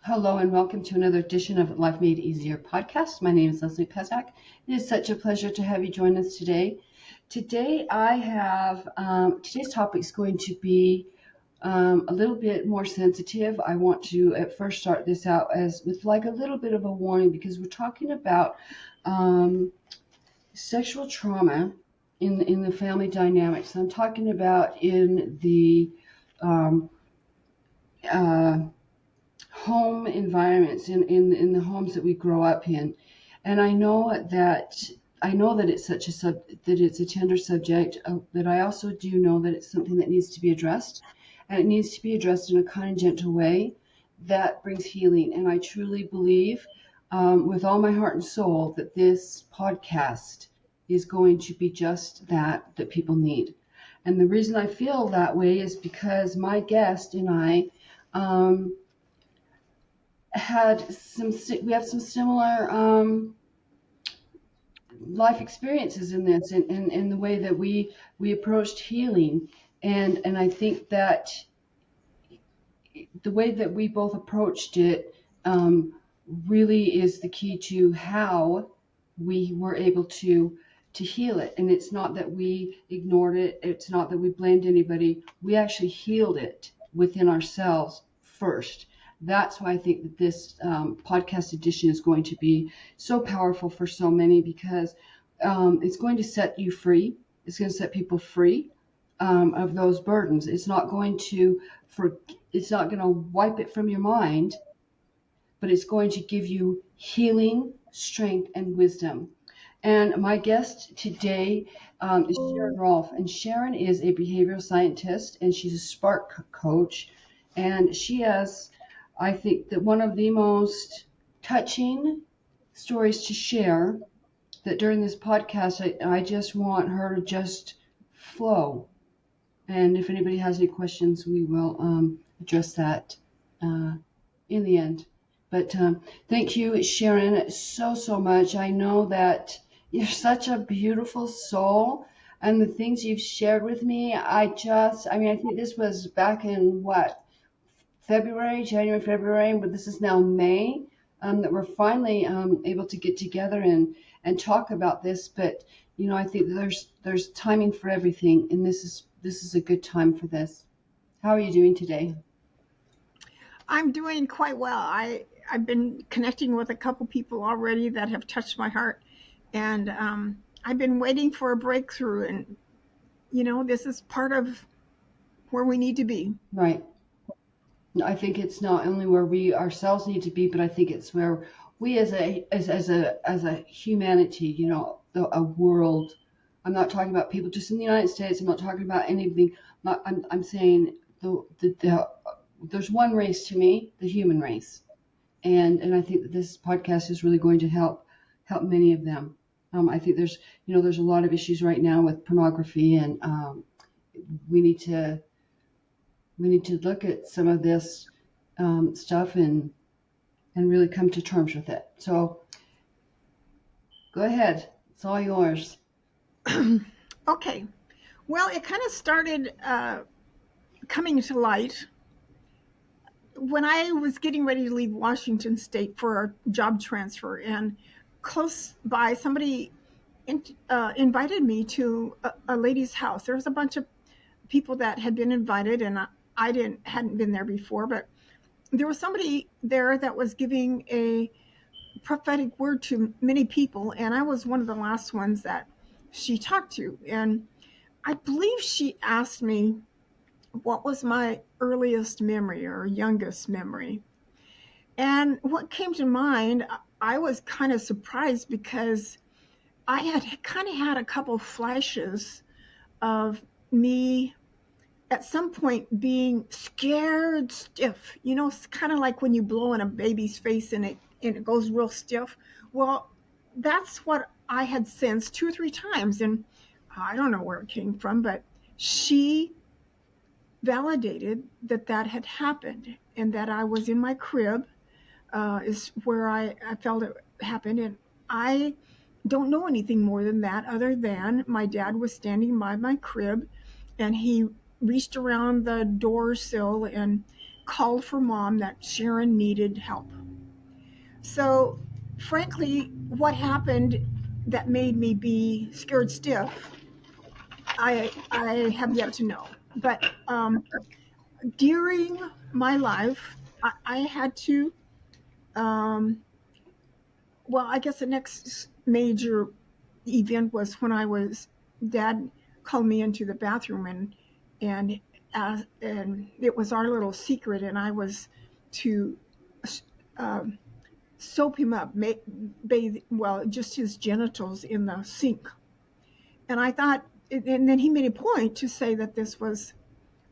Hello and welcome to another edition of Life Made Easier podcast. My name is Lesley-Pazdzioch. It is such a pleasure to have you join us today. Today's topic is going to be a little bit more sensitive. I want to at first start this out as with like a little bit of a warning because we're talking about sexual trauma in the family dynamics. I'm talking about in the home environments in the homes that we grow up in, and I know that it's that it's a tender subject, but I also do know that it's something that needs to be addressed, and it needs to be addressed in a kind and gentle way that brings healing. And I truly believe, with all my heart and soul, that this podcast is going to be just that people need. And the reason I feel that way is because my guest and I we have some similar life experiences in this, and in the way that we approached healing, and I think that the way that we both approached it really is the key to how we were able to heal it. And it's not that we ignored it, it's not that we blamed anybody, we actually healed it within ourselves first. That's why I think that this podcast edition is going to be so powerful for so many, because it's going to set you free. It's going to set people free of those burdens. It's not going to wipe it from your mind, but it's going to give you healing, strength, and wisdom. And my guest today is Sharon Rolph, and Sharon is a behavioral scientist, and she's a Spark coach, and she has, I think, that one of the most touching stories to share, that during this podcast, I just want her to just flow. And if anybody has any questions, we will address that in the end. But thank you, Sharon, so much. I know that you're such a beautiful soul, and the things you've shared with me, I think this was back in January, February, but this is now May, that we're finally able to get together and talk about this. But I think there's timing for everything, and this is a good time for this. How are you doing today? I'm doing quite well. I've been connecting with a couple people already that have touched my heart, and I've been waiting for a breakthrough, and this is part of where we need to be. Right. I think it's not only where we ourselves need to be, but I think it's where we as a humanity, a world. I'm not talking about people just in the United States. I'm not talking about anything. I'm saying there's one race to me, the human race, and I think that this podcast is really going to help many of them. I think there's a lot of issues right now with pornography, and we need to look at some of this stuff and really come to terms with it. So go ahead. It's all yours. Okay. Well, it kind of started coming to light when I was getting ready to leave Washington State for a job transfer, and close by somebody invited me to a lady's house. There was a bunch of people that had been invited, and I hadn't been there before, but there was somebody there that was giving a prophetic word to many people, and I was one of the last ones that she talked to. And I believe she asked me what was my earliest memory or youngest memory. And what came to mind, I was kind of surprised because I had kind of had a couple flashes of me at some point being scared stiff, kind of like when you blow in a baby's face and it goes real stiff. Well, that's what I had sensed 2 or 3 times, and I don't know where it came from, but she validated that had happened, and that I was in my crib is where I felt it happened. And I don't know anything more than that, other than my dad was standing by my crib, and he reached around the door sill and called for Mom that Sharon needed help. So, frankly, what happened that made me be scared stiff, I have yet to know. But during my life, I had to, um, well, I guess the next major event was when Dad called me into the bathroom and and it was our little secret, and I was to um, soap him up, bathe, well, just his genitals in the sink. And I thought, and then he made a point to say that this was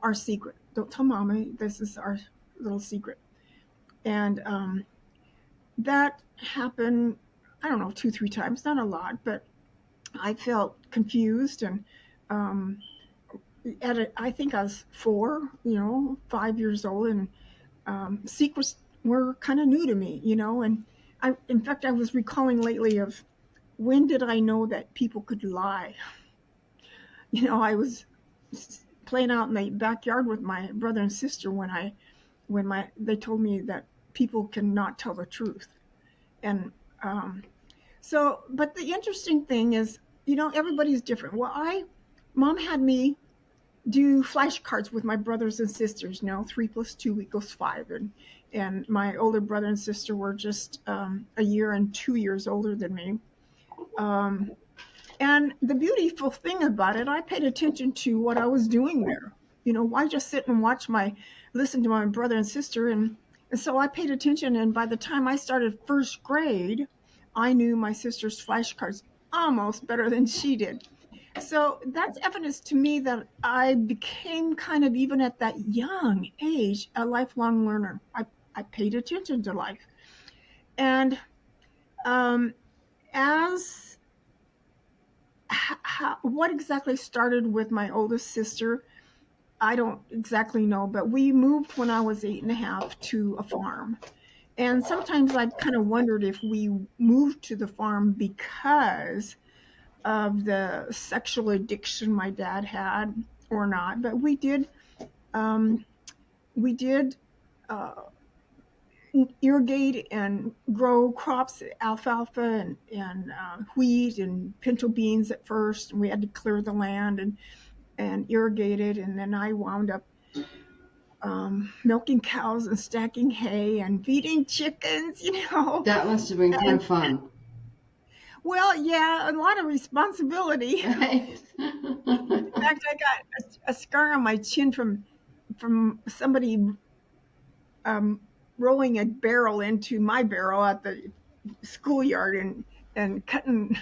our secret. Don't tell Mama, this is our little secret. And that happened, I don't know, 2, 3 times, not a lot, but I felt confused. And um, I think I was 4, 5 years old, and secrets were kind of new to me, and in fact, I was recalling lately of when did I know that people could lie? I was playing out in the backyard with my brother and sister when they told me that people cannot tell the truth. And but the interesting thing is, everybody's different. Mom had me do flashcards with my brothers and sisters. 3 + 2 = 5, and my older brother and sister were just a year and 2 years older than me. And the beautiful thing about it, I paid attention to what I was doing there. Why just sit and listen to my brother and sister? And so I paid attention, and by the time I started first grade, I knew my sister's flashcards almost better than she did. So that's evidence to me that I became kind of, even at that young age, a lifelong learner. I paid attention to life. And as what exactly started with my oldest sister, I don't exactly know, but we moved when I was 8 and a half to a farm. And sometimes I kind of wondered if we moved to the farm because of the sexual addiction my dad had or not. But we did uh, irrigate and grow crops, alfalfa and wheat and pinto beans at first. And we had to clear the land and irrigate it. And then I wound up milking cows and stacking hay and feeding chickens, That must have been kind And, of fun. well, yeah, a lot of responsibility. Right. In fact, I got a scar on my chin from somebody rolling a barrel into my barrel at the schoolyard and cutting.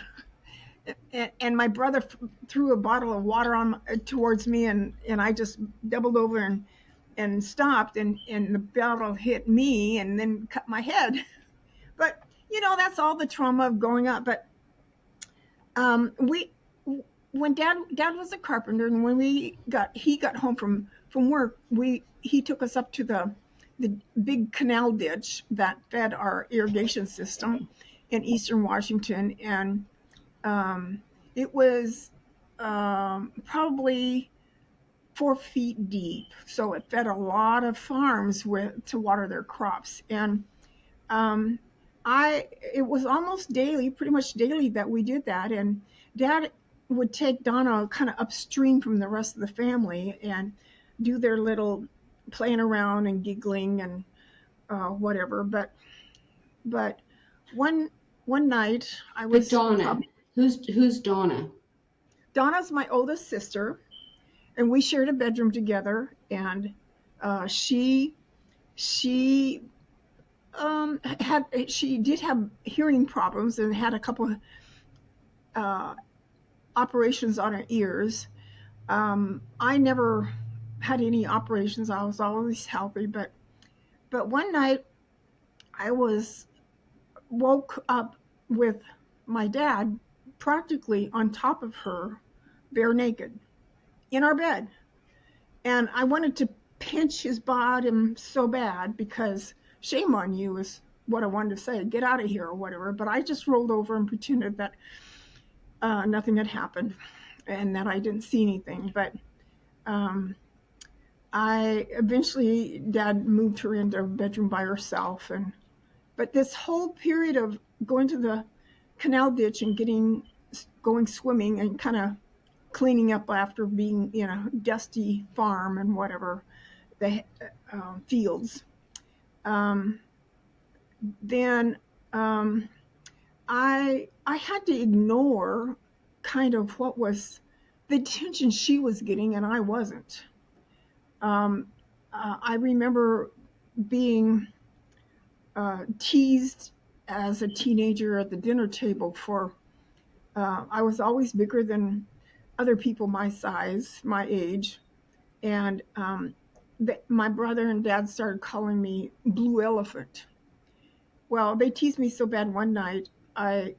And my brother threw a bottle of water towards me, and I just doubled over and stopped, and the bottle hit me and then cut my head. But that's all the trauma of growing up. But we when dad was a carpenter, and when he got home from work, he took us up to the big canal ditch that fed our irrigation system in eastern Washington. And it was probably 4 feet deep, so it fed a lot of farms to water their crops. And it was almost daily, pretty much daily, that we did that. And Dad would take Donna kind of upstream from the rest of the family and do their little playing around and giggling and whatever. But one night I But was Donna, who's Donna? Donna's my oldest sister, and we shared a bedroom together. And she she did have hearing problems and had a couple operations on her ears. I never had any operations. I was always healthy, but one night I woke up with my dad practically on top of her, bare naked, in our bed. And I wanted to pinch his bottom so bad, because shame on you is what I wanted to say, get out of here or whatever. But I just rolled over and pretended that nothing had happened and that I didn't see anything. But I eventually, Dad moved her into a bedroom by herself, but this whole period of going to the canal ditch and going swimming and kind of cleaning up after being in a dusty farm and whatever the fields. Um, then I had to ignore kind of what was the attention she was getting and I wasn't. Um, I remember being teased as a teenager at the dinner table for I was always bigger than other people my size, my age, and my brother and dad started calling me Blue Elephant. Well, they teased me so bad one night, I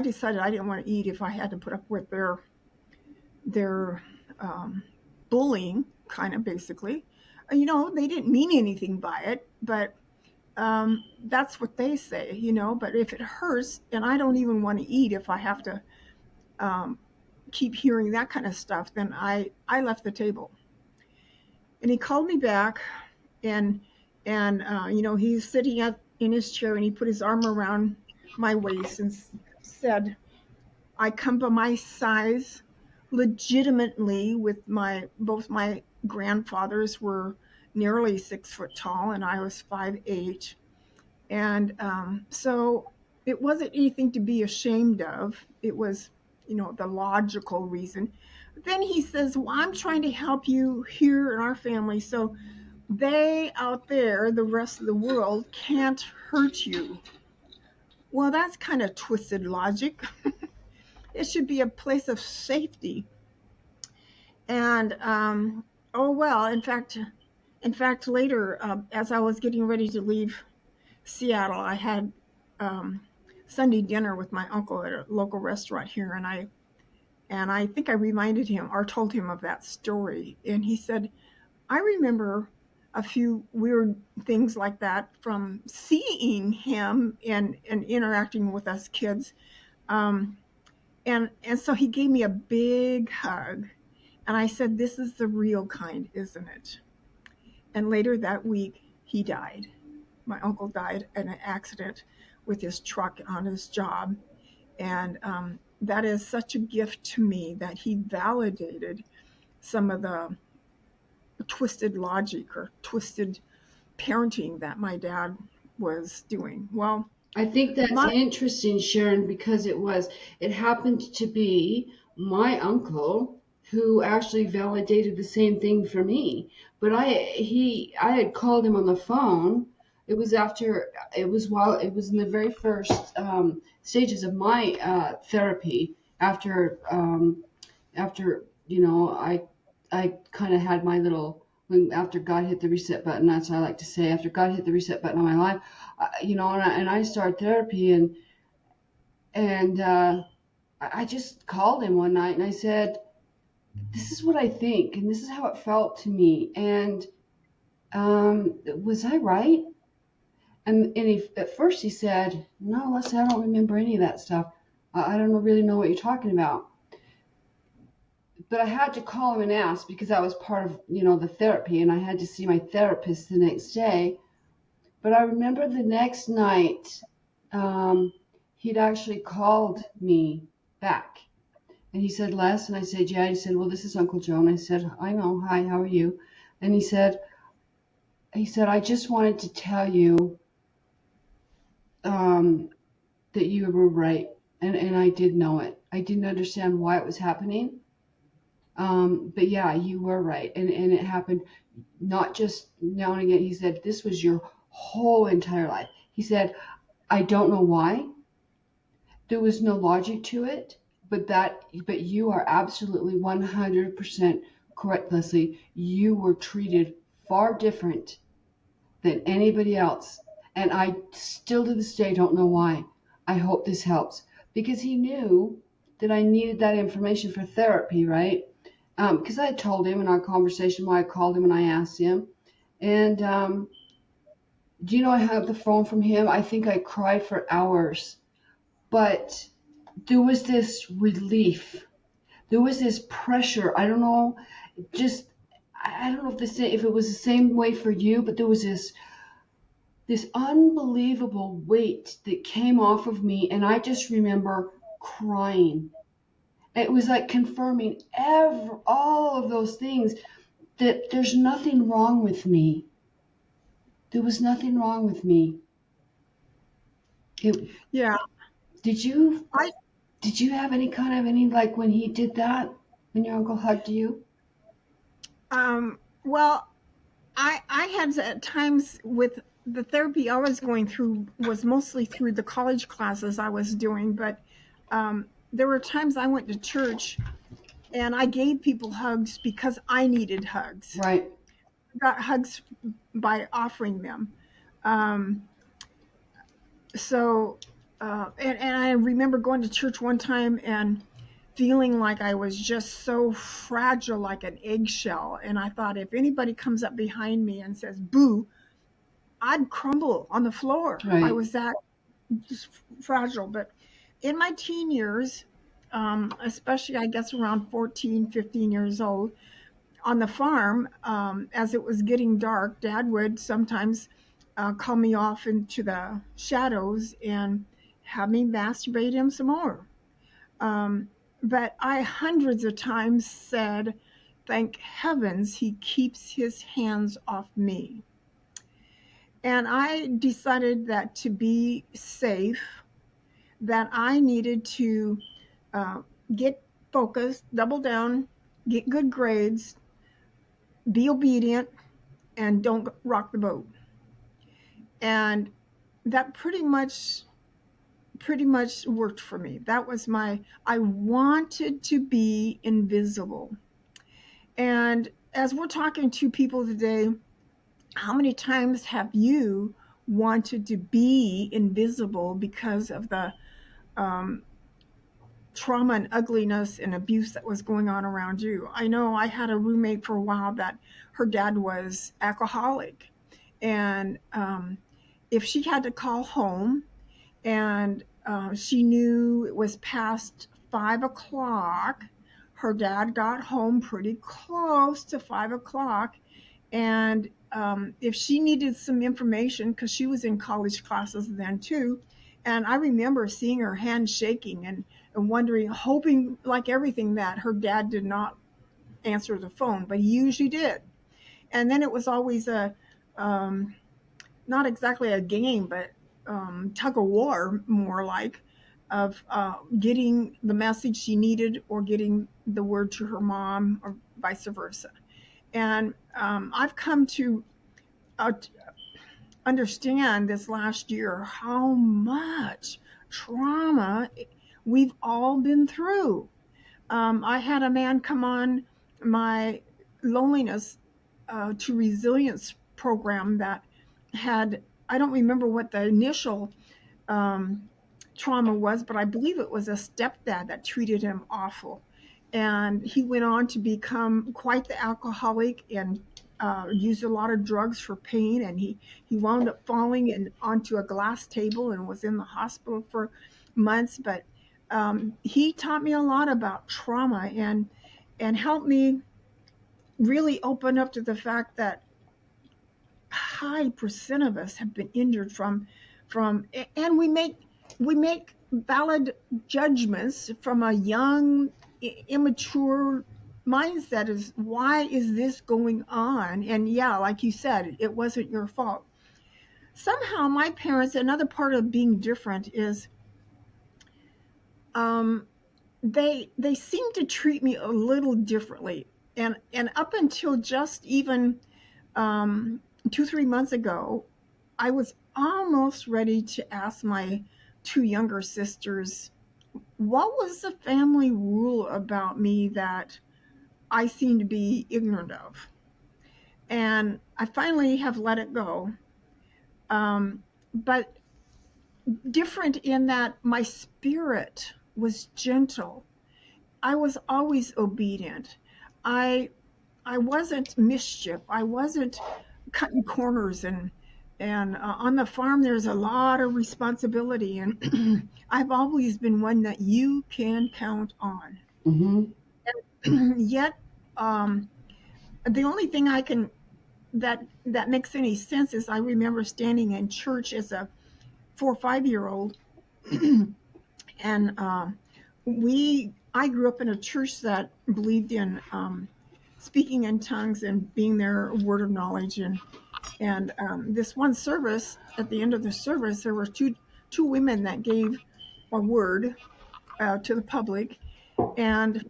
decided I didn't want to eat if I had to put up with their bullying, kind of basically. They didn't mean anything by it, but that's what they say, But if it hurts, and I don't even want to eat if I have to um, keep hearing that kind of stuff, then I left the table. And he called me back, and he's sitting in his chair, and he put his arm around my waist and said, "I come by my size legitimately with both my grandfathers were nearly 6 foot tall, and I was 5'8". And so it wasn't anything to be ashamed of. It was, the logical reason. Then he says, "Well, I'm trying to help you here in our family, so they out there, the rest of the world, can't hurt you." Well, that's kind of twisted logic. It should be a place of safety. And oh well, in fact, later, as I was getting ready to leave Seattle, I had Sunday dinner with my uncle at a local restaurant here, and I think I reminded him or told him of that story, and he said, "I remember a few weird things like that from seeing him and interacting with us kids." And so he gave me a big hug, and I said, "This is the real kind, isn't it?" And later that week, he died. My uncle died in an accident with his truck on his job. And that is such a gift to me that he validated some of the twisted logic or twisted parenting that my dad was doing. Well, I think that's my interesting, Sharon, because it happened to be my uncle who actually validated the same thing for me. But I had called him on the phone. It was in the very first stages of my therapy after I kind of had my little when after God hit the reset button. That's what I like to say. After God hit the reset button on my life, and I started therapy, and I just called him one night and I said, "This is what I think, and this is how it felt to me, and was I right?" And at first he said, "No, Leslie, I don't remember any of that stuff. I don't really know what you're talking about." But I had to call him and ask because that was part of the therapy, and I had to see my therapist the next day. But I remember the next night, he'd actually called me back. And he said, "Les," and I said, "Yeah." He said, "Well, this is Uncle Joe." And I said, "I know. Hi, how are you?" And he said, "I just wanted to tell you that you were right." And I did know it. I didn't understand why it was happening. But yeah, you were right. And it happened not just now and again. He said, "This was your whole entire life." He said, "I don't know why. There was no logic to it, but you are absolutely 100% correct, Leslie. You were treated far different than anybody else. And I still to this day don't know why. I hope this helps." Because he knew that I needed that information for therapy, right? Because I had told him in our conversation why I called him and I asked him. And do you know I have the phone from him? I think I cried for hours. But there was this relief. There was this pressure. I don't know. Just I don't know if it was the same way for you, but there was this unbelievable weight that came off of me, and I just remember crying. It was like confirming all of those things, that there's nothing wrong with me. There was nothing wrong with me. It, Yeah. did you I did you have any like when he did that, when your uncle hugged you? well, I had at times with the therapy I was going through was mostly through the college classes I was doing, but there were times I went to church and I gave people hugs because I needed hugs. Right. I got hugs by offering them. Um, so, and I remember going to church one time and feeling like I was just so fragile, like an eggshell. And I thought, if anybody comes up behind me and says, boo, I'd crumble on the floor. I Right. was that just fragile. But in my teen years, especially I guess around 14, 15 years old, on the farm, as it was getting dark, Dad would sometimes call me off into the shadows and have me masturbate him some more. Um, but I hundreds of times said, thank heavens he keeps his hands off me. And I decided that to be safe, that I needed to uh, get focused, double down, get good grades, be obedient, and don't rock the boat. And that pretty much worked for me. That was I wanted to be invisible. And as we're talking to people today, how many times have you wanted to be invisible because of the um, trauma and ugliness and abuse that was going on around you? I know I had a roommate for a while that her dad was alcoholic, and if she had to call home and she knew it was past 5 o'clock, her dad got home pretty close to 5 o'clock, and if she needed some information, because she was in college classes then too, and I remember seeing her hand shaking and wondering, hoping like everything that her dad did not answer the phone, but he usually did. And then it was always um, not exactly a game, but tug of war, more like, of getting the message she needed or getting the word to her mom or vice versa. And I've come to uh, understand this last year how much trauma we've all been through. I had a man come on my loneliness to resilience program that had, I don't remember what the initial um, trauma was, but I believe it was a stepdad that treated him awful. And he went on to become quite the alcoholic and used a lot of drugs for pain. And he wound up falling onto a glass table and was in the hospital for months. But he taught me a lot about trauma and helped me really open up to the fact that high percent of us have been injured from and we make valid judgments from a young immature mindset. Is why is this going on? And yeah, like you said, it wasn't your fault. Somehow my parents, another part of being different is um they seem to treat me a little differently. And up until just even um 2 3 months ago, I was almost ready to ask my two younger sisters, what was the family rule about me that I seem to be ignorant of? And I finally have let it go. But different in that my spirit was gentle. I was always obedient. I I wasn't mischief. I wasn't cutting corners and on the farm there's a lot of responsibility, and I've always been one that you can count on. Mm-hmm. Yet um, The only thing I can that makes any sense is I remember standing in church as a 4 or 5 year old, and I grew up in a church that believed in speaking in tongues and being their word of knowledge, and this one service, at the end of the service, there were two women that gave a word to the public, and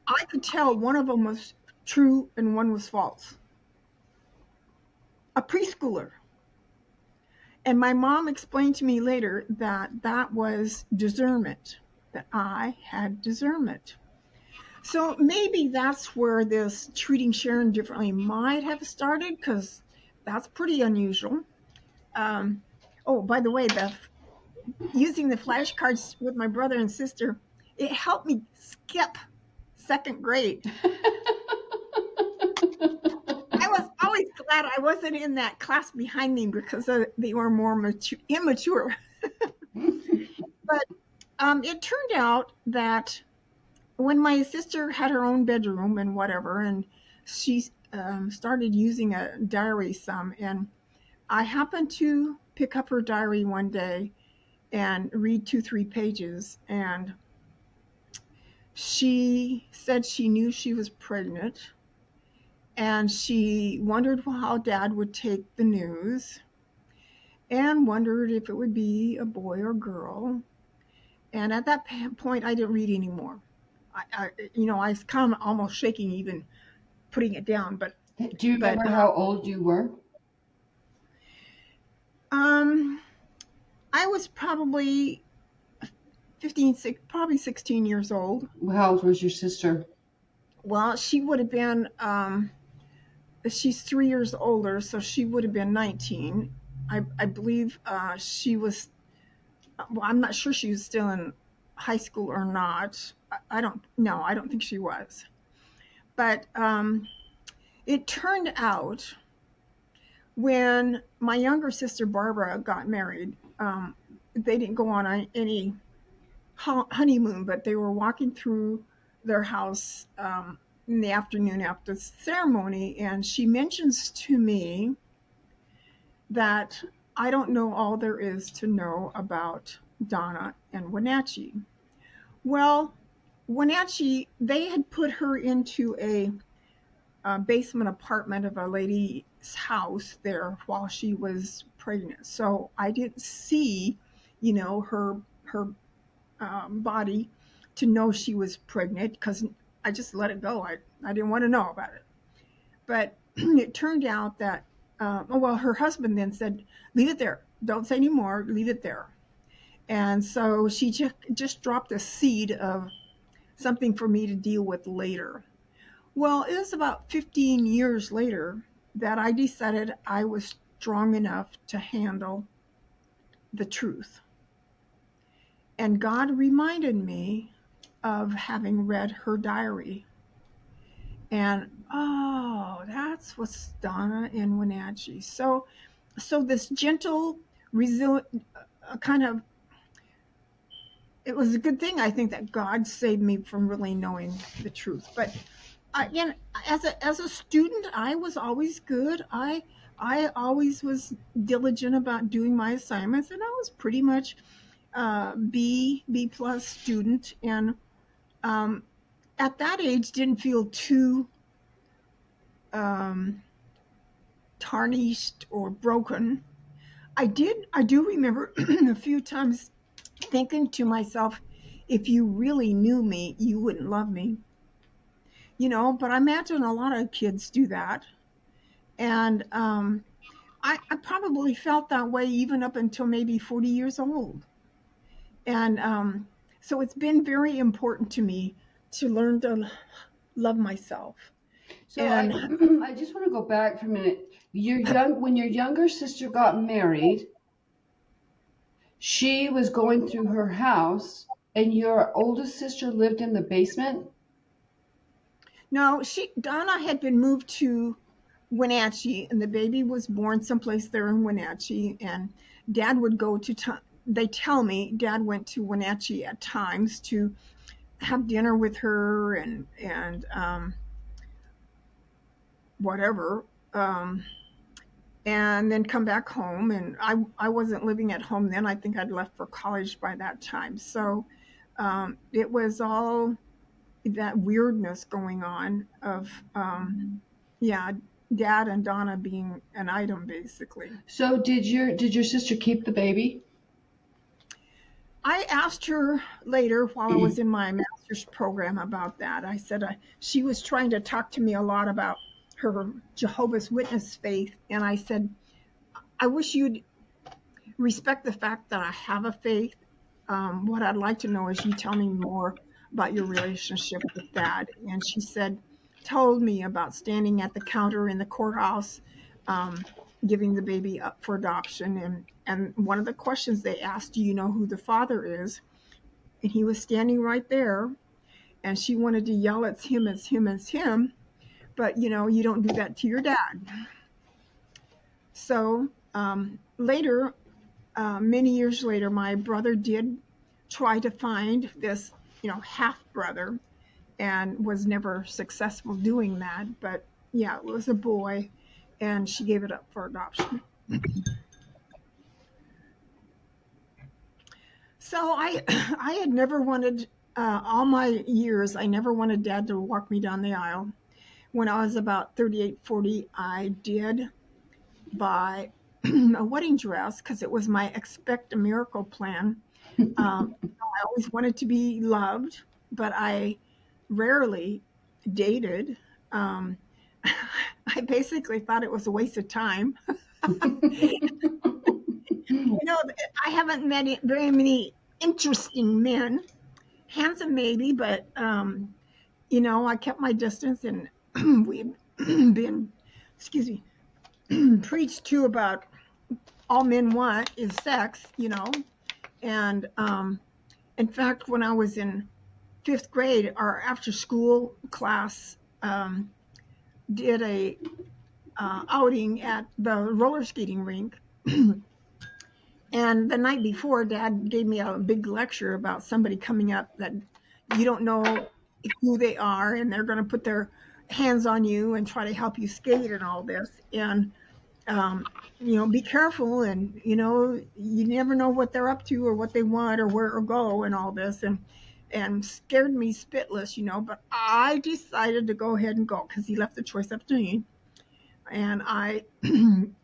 I could tell one of them was true and one was false. A preschooler. And my mom explained to me later that that was discernment, that I had discernment. So maybe that's where this treating Sharon differently might have started, because that's pretty unusual. Um, oh, by the way, using the flashcards with my brother and sister, it helped me skip second grade. I was always glad I wasn't in that class behind me because they were more immature. But it turned out that when my sister had her own bedroom and whatever, and she started using a diary some, and I happened to pick up her diary one day and read 2, 3 pages, and she said she knew she was pregnant, and she wondered how Dad would take the news, and wondered if it would be a boy or girl. And at that point, I didn't read anymore. I was kind of almost shaking even putting it down. Do you But remember how old you were? um, I was probably 15, probably 16 years old. How old was your sister? Well, she would have been. She's 3 years older, so she would have been 19. I believe she was. Well, I'm not sure she was still in high school or not. I don't. No, I don't think she was. But it turned out when my younger sister Barbara got married, they didn't go on any honeymoon, but they were walking through their house in the afternoon after the ceremony, and she mentions to me that I don't know all there is to know about Donna and Wenatchee. Well, Wenatchee, they had put her into a basement apartment of a lady's house there while she was pregnant. So I didn't see, her body to know she was pregnant, because I just let it go. I didn't want to know about it. But it turned out that, her husband then said, leave it there. Don't say any more. Leave it there. And so she just dropped a seed of something for me to deal with later. Well, it was about 15 years later that I decided I was strong enough to handle the truth. And God reminded me of having read her diary. And that's what's Donna and Wenatchee. So this gentle, resilient kind of, it was a good thing, I think, that God saved me from really knowing the truth. But as a student, I was always good. I always was diligent about doing my assignments, and I was pretty much B plus student, and at that age didn't feel too tarnished or broken. I do remember a few times thinking to myself, if you really knew me, you wouldn't love me. But I imagine a lot of kids do that. And I probably felt that way even up until maybe 40 years old. And so it's been very important to me to learn to love myself. So And I just want to go back for a minute. When your younger sister got married, she was going through her house, and your oldest sister lived in the basement? no, Donna had been moved to Wenatchee, and the baby was born someplace there in Wenatchee. And Dad would go to. They tell me Dad went to Wenatchee at times to have dinner with her, and whatever, um, and then come back home. And I wasn't living at home then. I think I'd left for college by that time. So it was all that weirdness going on of, yeah, Dad and Donna being an item, basically. So did your sister keep the baby? I asked her later while I was in my master's program about that. I said she was trying to talk to me a lot about her Jehovah's Witness faith. And I said, I wish you'd respect the fact that I have a faith. What I'd like to know is you tell me more about your relationship with Dad. And she told me about standing at the counter in the courthouse, um, giving the baby up for adoption. And one of the questions they asked, do you know who the father is? And he was standing right there. And she wanted to yell, it's him, it's him, it's him. But you don't do that to your dad. So later, many years later, my brother did try to find this, half brother, and was never successful doing that. But yeah, it was a boy, and she gave it up for adoption. So I had never wanted, all my years, I never wanted Dad to walk me down the aisle. When I was about 38, 40, I did buy a wedding dress because it was my expect a miracle plan. I always wanted to be loved, but I rarely dated. Um, I basically thought it was a waste of time. I haven't met very many interesting men, handsome maybe, but I kept my distance, and we've been, excuse me, preached to about all men want is sex, and in fact, when I was in fifth grade, our after school class did a outing at the roller skating rink. And the night before, Dad gave me a big lecture about somebody coming up that you don't know who they are, and they're going to put their hands on you and try to help you skate and all this. And be careful, and you never know what they're up to or what they want or where or go and all this, and scared me spitless, But I decided to go ahead and go because he left the choice up to me. And I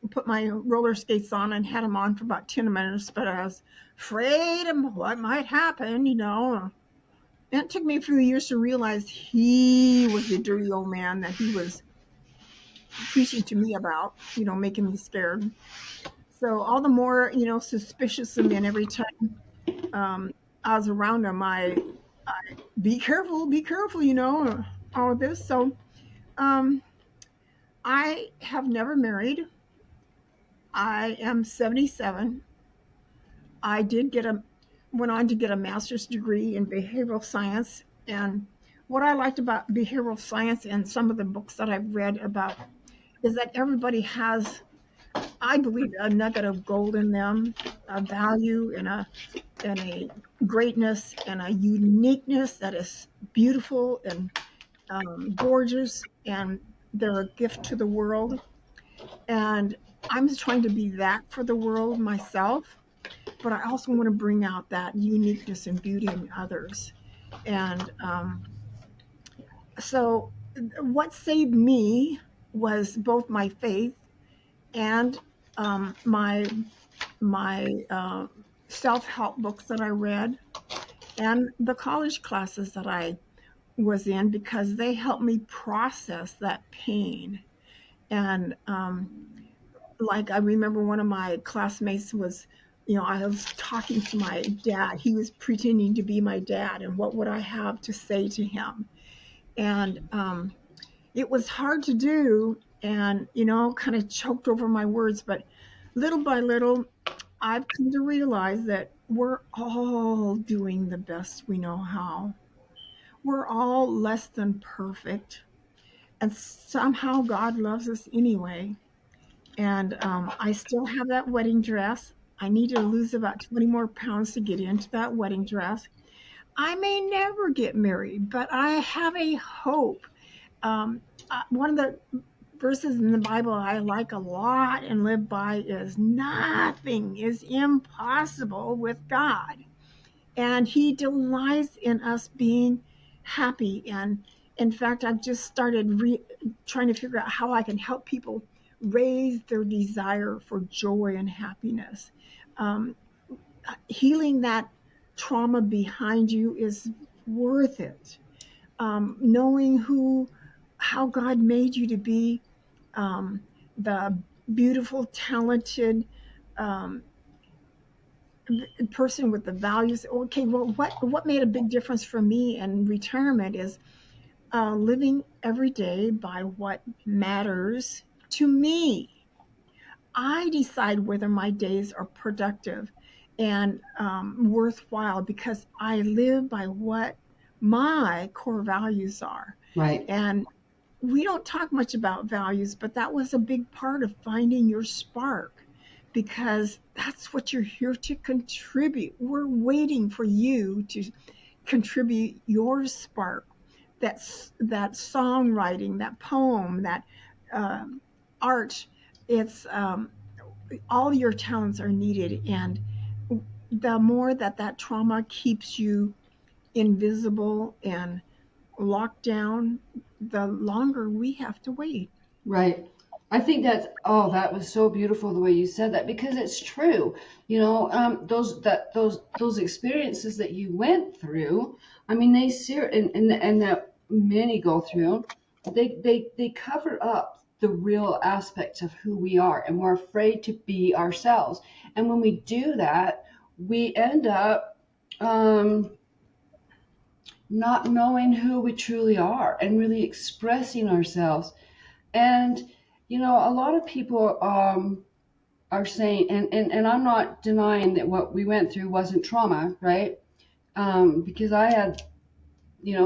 put my roller skates on and had them on for about 10 minutes, but I was afraid of what might happen, And it took me a few years to realize he was the dirty old man that he was preaching to me about, making me scared. So all the more, suspicious of men every time I was around him. I be careful, all of this. So I have never married. I am 77. I went on to get a master's degree in behavioral science. And what I liked about behavioral science and some of the books that I've read about is that everybody has, I believe, a nugget of gold in them, a value and a greatness and a uniqueness that is beautiful and gorgeous, and they're a gift to the world. And I'm trying to be that for the world myself, but I also want to bring out that uniqueness and beauty in others. And so what saved me was both my faith and my self-help books that I read, and the college classes that I was in, because they helped me process that pain. And like I remember one of my classmates was, I was talking to my dad. He was pretending to be my dad, and what would I have to say to him? And it was hard to do, and kind of choked over my words. But little by little, I've come to realize that we're all doing the best we know how. We're all less than perfect, and somehow God loves us anyway. And I still have that wedding dress. I need to lose about 20 more pounds to get into that wedding dress. I may never get married, but I have a hope. One of the verses in the Bible I like a lot and live by is nothing is impossible with God. And He delights in us being happy. And in fact, I've just started trying to figure out how I can help people raise their desire for joy and happiness. Um, Healing that trauma behind you is worth it. Knowing how God made you to be, um, the beautiful, talented um, person with the values. Okay, well, what made a big difference for me in retirement is living every day by what matters to me. I decide whether my days are productive and worthwhile because I live by what my core values are. Right. And we don't talk much about values, but that was a big part of finding your spark because that's what you're here to contribute. We're waiting for you to contribute your spark. That songwriting, that poem, that um, art. It's all your talents are needed, and the more that trauma keeps you invisible and locked down, the longer we have to wait. Right. I think that was so beautiful the way you said that because it's true. Those experiences that you went through, I mean, and that many go through, they cover up the real aspects of who we are, and we're afraid to be ourselves. And when we do that, we end up not knowing who we truly are and really expressing ourselves. And a lot of people are saying, and I'm not denying that what we went through wasn't trauma, right? Because I had,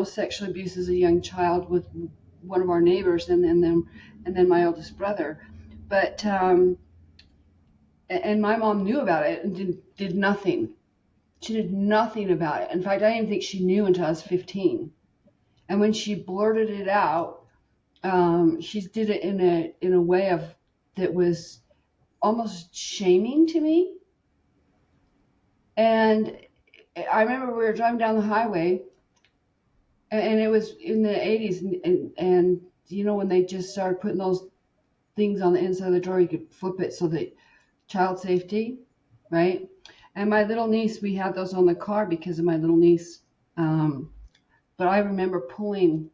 sexual abuse as a young child with one of our neighbors, and then my oldest brother. But and my mom knew about it and did nothing. She did nothing about it. In fact, I didn't think she knew until I was 15. And when she blurted it out, she did it in a way that was almost shaming to me. And I remember we were driving down the highway, and it was in the 80s, and when they just started putting those things on the inside of the door, you could flip it so that child safety, right? And my little niece, we had those on the car because of my little niece. But I remember pulling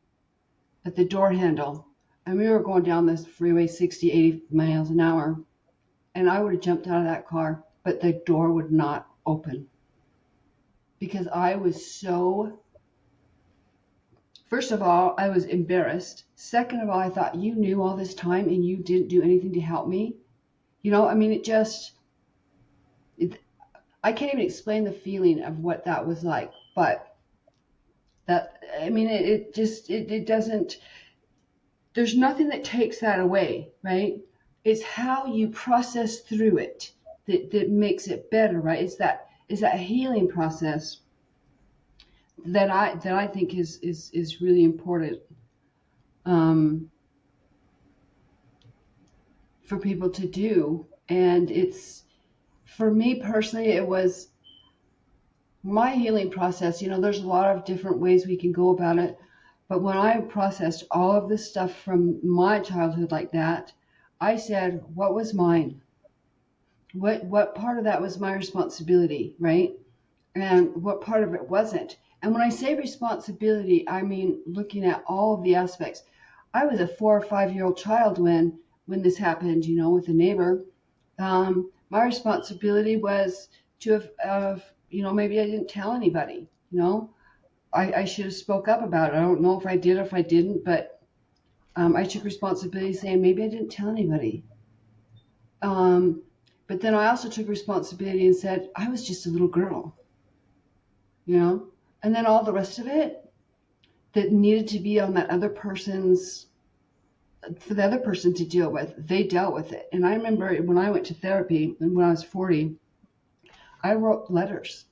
at the door handle, and we were going down this freeway 60, 80 miles an hour, and I would have jumped out of that car, but the door would not open because I was so, first of all, I was embarrassed. Second of all, I thought, you knew all this time and you didn't do anything to help me. I mean, I can't even explain the feeling of what that was like, but I mean, it doesn't, there's nothing that takes that away, right? It's how you process through it that makes it better, right? It's that healing process that I think is really important for people to do. And it's, for me personally, it was my healing process. There's a lot of different ways we can go about it. But when I processed all of this stuff from my childhood like that, I said, what was mine? What part of that was my responsibility, right? And what part of it wasn't? And when I say responsibility, I mean looking at all of the aspects. I was a 4 or 5-year-old child when this happened, with a neighbor. My responsibility was to have, maybe I didn't tell anybody, I should have spoke up about it. I don't know if I did or if I didn't, but I took responsibility saying maybe I didn't tell anybody. But then I also took responsibility and said I was just a little girl, and then all the rest of it that needed to be on that other person's, for the other person to deal with, they dealt with it. And I remember when I went to therapy and when I was 40, I wrote letters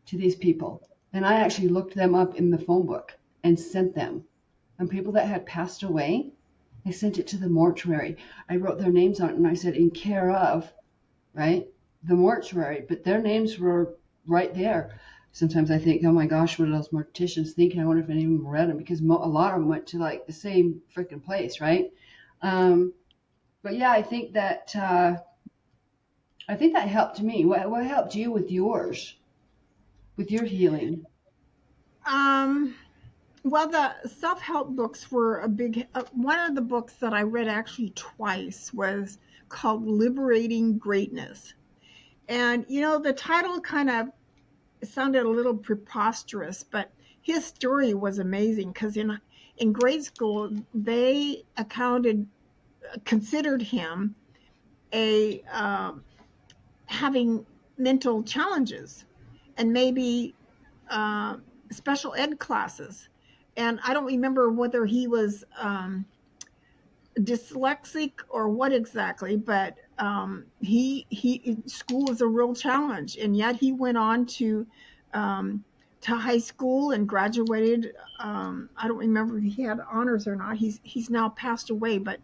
to these people. And I actually looked them up in the phone book and sent them. And people that had passed away, I sent it to the mortuary. I wrote their names on it and I said, in care of, right? The mortuary, but their names were right there. Sometimes I think, oh my gosh, what are those morticians thinking? I wonder if any of them read them because a lot of them went to like the same freaking place, right? Um, but yeah, I think that helped me. What helped you with yours, with your healing? Um, well, the self-help books were a big one of the books that I read actually twice was called Liberating Greatness. And the title kind of sounded a little preposterous, but his story was amazing because in grade school they considered him a having mental challenges and maybe uh, special ed classes. And I don't remember whether he was dyslexic or what exactly, but he school was a real challenge, and yet he went on um, to high school and graduated. I don't remember if he had honors or not. He's now passed away, but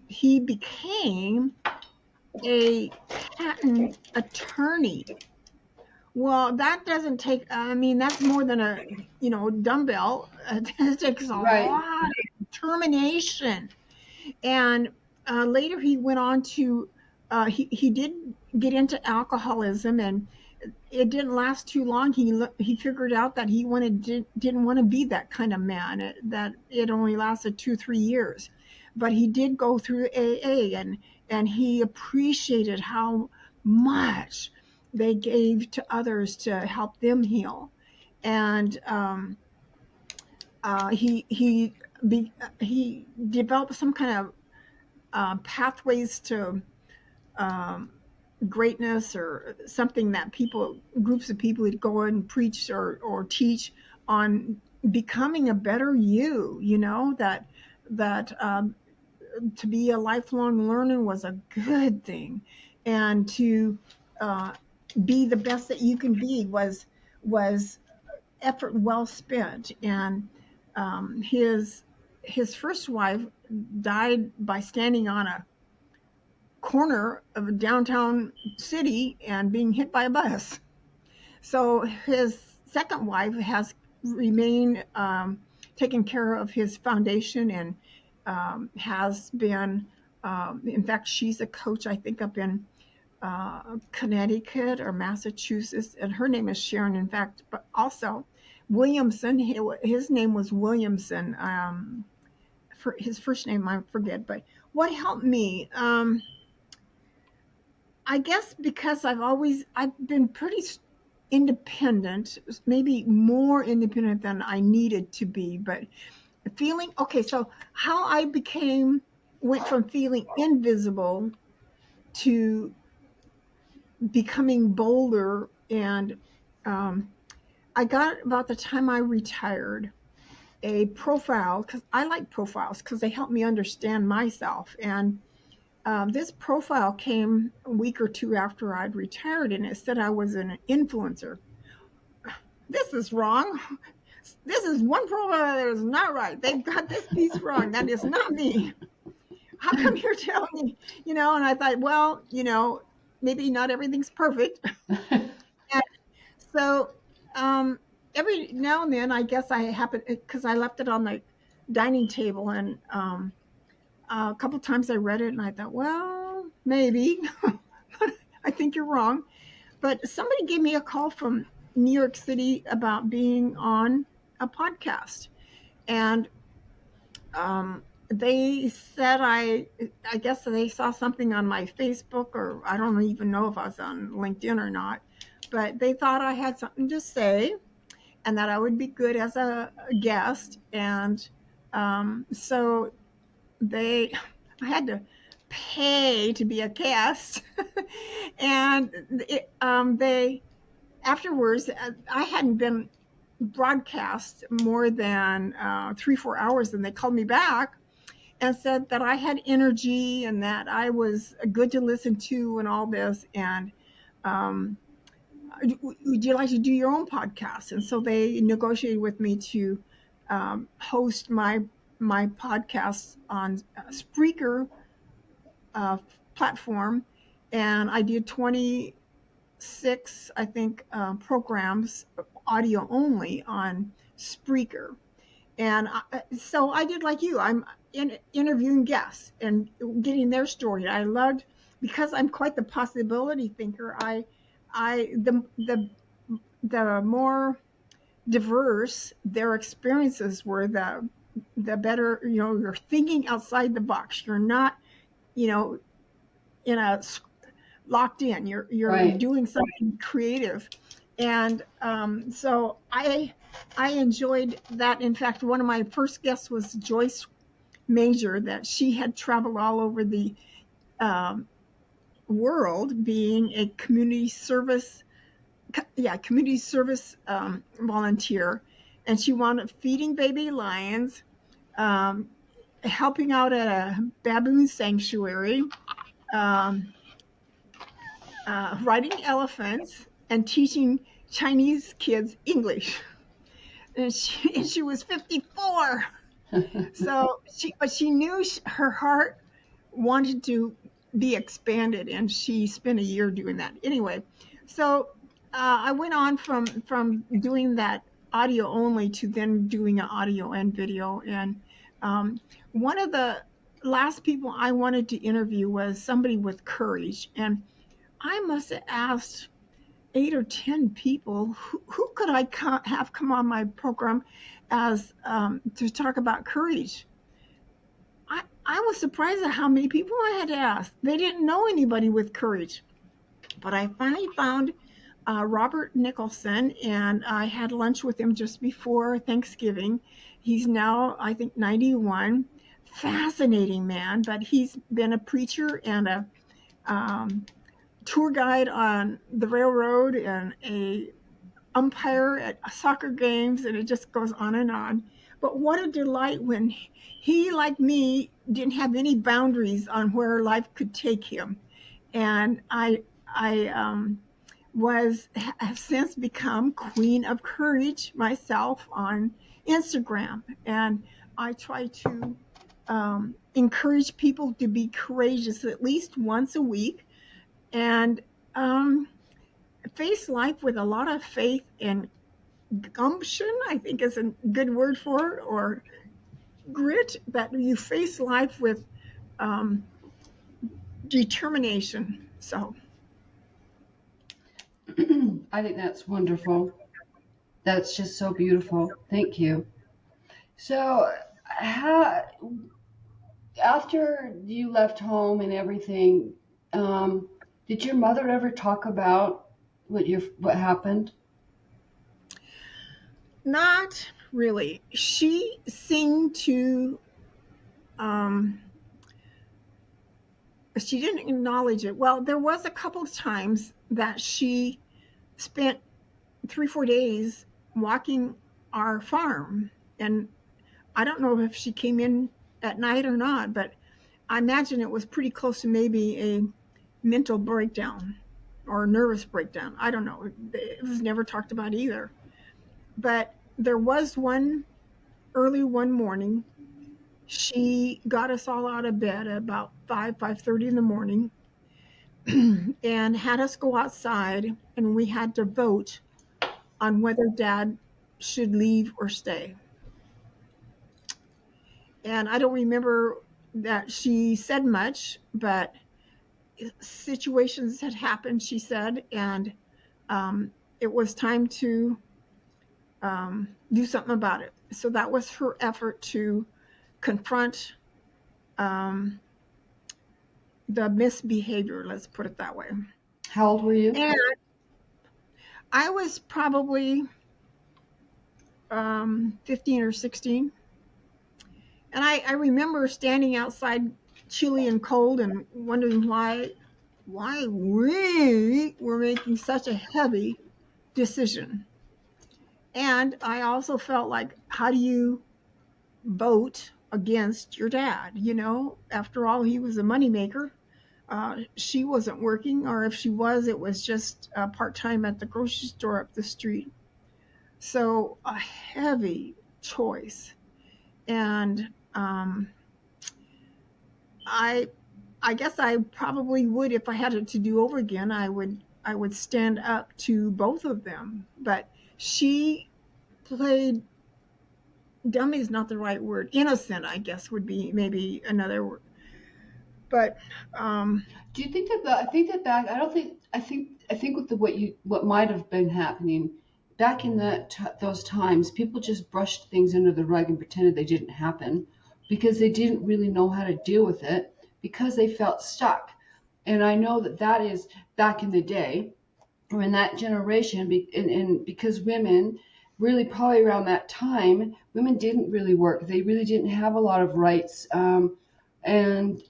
he became a patent attorney. Well, that doesn't take. I mean, that's more than a dumbbell. It takes a Right. lot of determination. And later he went on to he did get into alcoholism, and it didn't last too long. He figured out that didn't want to be that kind of man. That it only lasted 2-3 years, but he did go through AA, and he appreciated how much they gave to others to help them heal. And he he developed some kind of pathways to um, greatness, or something that groups of people would go and preach or teach on becoming a better you. That to be a lifelong learner was a good thing, and to uh, be the best that you can be was effort well spent. And his first wife died by standing on a corner of a downtown city and being hit by a bus. So his second wife has remained taking care of his foundation, and has been, in fact, she's a coach, I think, up in Connecticut or Massachusetts, and her name is Sharon, in fact, but also Williamson. His name was Williamson. For his first name, I forget. But what helped me, I guess, because I've been pretty independent, maybe more independent than I needed to be, but feeling okay. So how I went from feeling invisible to becoming bolder, and um, I got, about the time I retired, a profile, because I like profiles because they help me understand myself. And this profile came a week or two after I'd retired, and it said I was an influencer. This is wrong. This is one profile that is not right. They've got this piece wrong. That is not me. How come you're telling me? And I thought, well, maybe not everything's perfect. And so every now and then, I guess I happen, because I left it on the dining table, and a couple times I read it and I thought, well, maybe. I think you're wrong. But somebody gave me a call from New York City about being on a podcast. And they said, I guess they saw something on my Facebook, or I don't even know if I was on LinkedIn or not, but they thought I had something to say and that I would be good as a guest. And so I had to pay to be a guest. And they afterwards, I hadn't been broadcast more than 3-4 hours, and they called me back and said that I had energy and that I was good to listen to and all this. And um, would you like to do your own podcast? And so they negotiated with me to host my my podcasts on Spreaker platform, and I did 26, I think, programs, audio only on Spreaker. And so I did like you. I'm interviewing guests and getting their story. I loved, because I'm quite the possibility thinker. The more diverse their experiences were, the better. You're thinking outside the box. You're not, you know, in a locked in. You're Right. doing something creative, and so I enjoyed that. In fact, one of my first guests was Joyce Major, that she had traveled all over the um, world, being a community service volunteer, and she wound up feeding baby lions, um, helping out at a baboon sanctuary, um, riding elephants, and teaching Chinese kids English. And she was 54. So she knew her heart wanted to be expanded, and she spent a year doing that. Anyway, so I went on from doing that audio only to then doing an audio and video. And one of the last people I wanted to interview was somebody with courage, and I must have asked 8 or 10 people who could I have come on my program as to talk about courage. I was surprised at how many people I had to ask. They didn't know anybody with courage. But I finally found Robert Nicholson, and I had lunch with him just before Thanksgiving. He's now, I think, 91. Fascinating man, but he's been a preacher and a tour guide on the railroad and a umpire at soccer games, and it just goes on and on. But what a delight when he, like me, didn't have any boundaries on where life could take him. And I have since become Queen of Courage myself on Instagram, and I try to encourage people to be courageous at least once a week, and face life with a lot of faith and gumption, I think is a good word for it, or grit, that you face life with um, determination. So I think that's wonderful. That's just so beautiful. Thank you. So, how, after you left home and everything, um, did your mother ever talk about what happened? not really. She seemed to, um, she didn't acknowledge it. Well, there was a couple of times that she spent 3 or 4 days walking our farm, and I don't know if she came in at night or not, but I imagine it was pretty close to maybe a mental breakdown or a nervous breakdown. I don't know. It was never talked about either. But there was one early one morning. She got us all out of bed at about 5:30 in the morning, and had us go outside, and we had to vote on whether Dad should leave or stay. And I don't remember that she said much, but situations had happened, she said, and it was time to do something about it. So that was her effort to confront um, the misbehavior, let's put it that way. How old were you? And I was probably 15 or 16. And I remember standing outside, chilly and cold, and wondering why we were making such a heavy decision. And I also felt like, how do you vote against your dad? After all, he was a moneymaker. She wasn't working, or if she was, it was just part-time at the grocery store up the street. So a heavy choice. And Um, I I guess I probably would, if I had it to do over again, I would stand up to both of them. But she played dummy is not the right word. Innocent, I guess, would be maybe another word. But um, Do you think that I think that back? I don't think. I think with what might have been happening back in those times, people just brushed things under the rug and pretended they didn't happen because they didn't really know how to deal with it because they felt stuck. And I know that that is back in the day or in that generation, and because women really probably around that time, women didn't really work. They really didn't have a lot of rights. And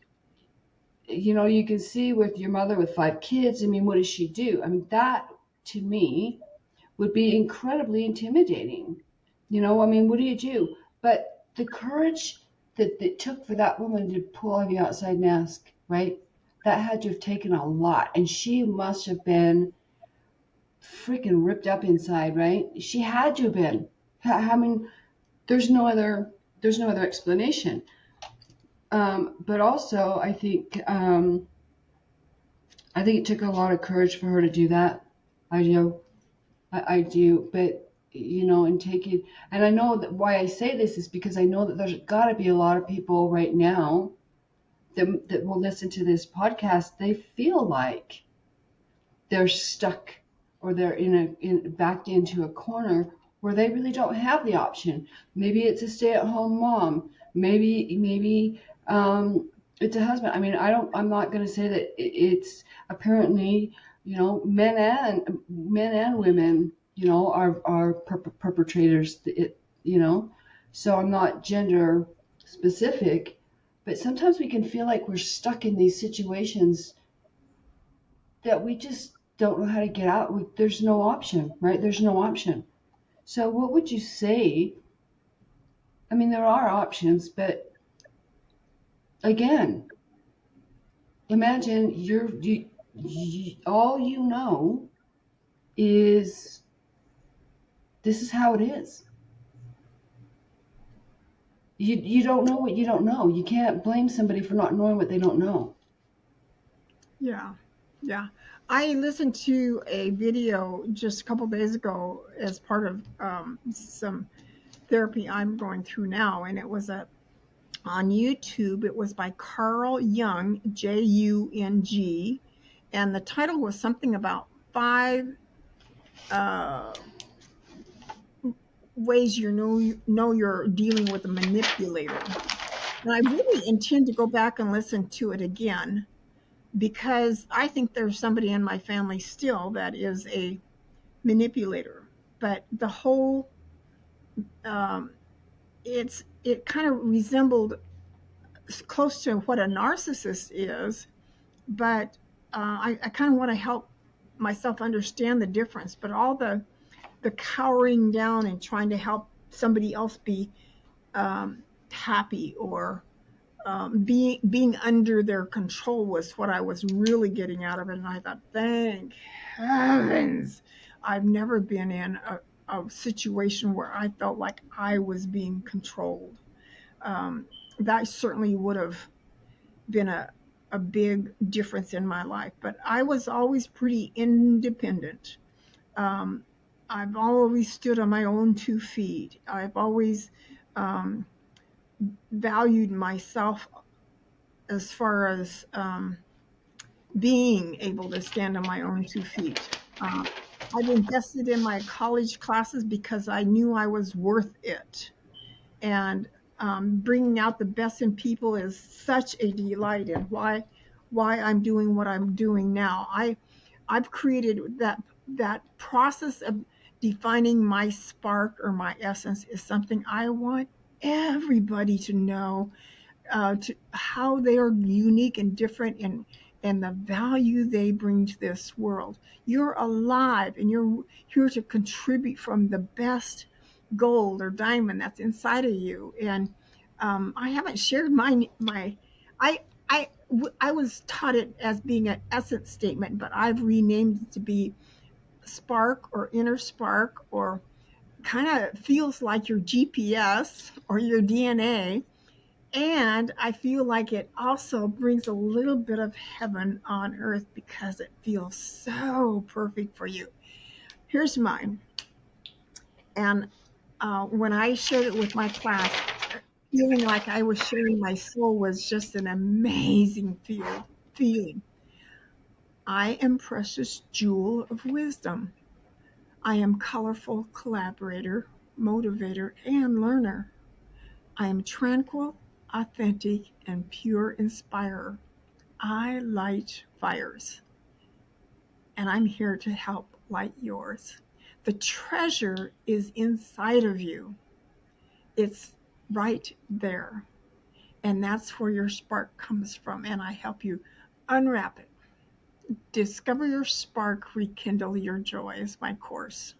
you can see with your mother with 5 kids, I mean, what does she do? I mean, that to me would be incredibly intimidating. I mean, what do you do? But the courage that it took for that woman to pull on the outside mask, right? That had to have taken a lot. And she must have been freaking ripped up inside, right? She had to have been. I mean, there's no other explanation. But also, I think it took a lot of courage for her to do that. I do. I do. But, and taking, and I know that why I say this is because I know that there's got to be a lot of people right now that will listen to this podcast. They feel like they're stuck or they're backed into a corner where they really don't have the option. Maybe it's a stay-at-home mom. Maybe it's a husband. I mean, I'm not going to say that it's apparently, men and women, are perpetrators. So I'm not gender specific, but sometimes we can feel like we're stuck in these situations that we just don't know how to get out. There's no option, right? There's no option. So what would you say? I mean, there are options, but again, imagine all you know is this is how it is. You don't know what you don't know. You can't blame somebody for not knowing what they don't know. yeah, yeah. I listened to a video just a couple days ago as part of some therapy I'm going through now, and it was on YouTube. It was by Carl Jung, Jung, and the title was something about 5 ways you know you're dealing with a manipulator. And I really intend to go back and listen to it again because I think there's somebody in my family still that is a manipulator. But the whole um, it kind of resembled close to what a narcissist is, but I kind of want to help myself understand the difference. But all the cowering down and trying to help somebody else be happy or being under their control was what I was really getting out of it. And I thought, thank heavens, I've never been in a situation where I felt like I was being controlled. Um, that certainly would have been a big difference in my life. But I was always pretty independent. Um, I've always stood on my own 2 feet. I've always um, valued myself as far as being able to stand on my own 2 feet. Um, I've invested in my college classes because I knew I was worth it. And bringing out the best in people is such a delight, and why I'm doing what I'm doing now. I've created that process of defining my spark or my essence is something I want everybody to know, to how they are unique and different and the value they bring to this world. You're alive and you're here to contribute from the best gold or diamond that's inside of you. And I haven't shared my I I I was taught it as being an essence statement, but I've renamed it to be spark or inner spark, or kind of feels like your GPS or your DNA. And I feel like it also brings a little bit of heaven on earth because it feels so perfect for you. Here's mine. And when I shared it with my class, feeling like I was sharing my soul was just an amazing feeling. I am precious jewel of wisdom. I am colorful collaborator, motivator, and learner. I am tranquil, authentic, and pure inspirer. I light fires, and I'm here to help light yours. The treasure is inside of you. It's right there. And that's where your spark comes from. And I help you unwrap it. Discover your spark, rekindle your joy is my course.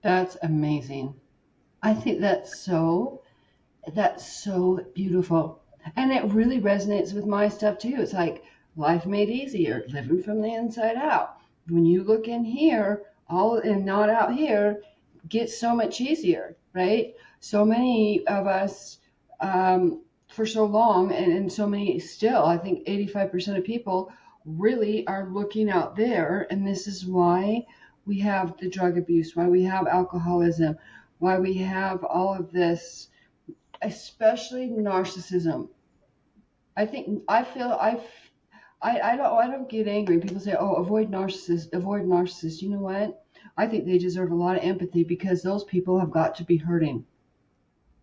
That's amazing. I think that's so beautiful. And it really resonates with my stuff too. It's like life made easier, living from the inside out. When you look in here, all and not out here, gets so much easier, right? So many of us, for so long, and so many still, I think 85% of people really are looking out there. And this is why we have the drug abuse, why we have alcoholism, why we have all of this, especially narcissism. I don't get angry. People say, "Oh, avoid narcissists, avoid narcissists." You know what? I think they deserve a lot of empathy because those people have got to be hurting.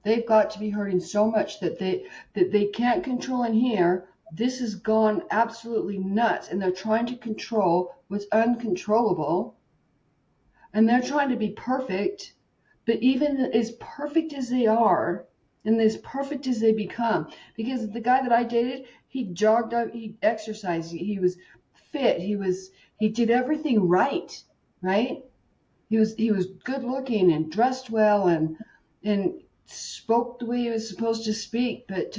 They've got to be hurting so much that they can't control in here. This has gone absolutely nuts, and they're trying to control what's uncontrollable, and they're trying to be perfect. But even as perfect as they are, and as perfect as they become, because the guy that I dated, he jogged up, he exercised, he was fit, he did everything right, right? He was good looking and dressed well and spoke the way he was supposed to speak, but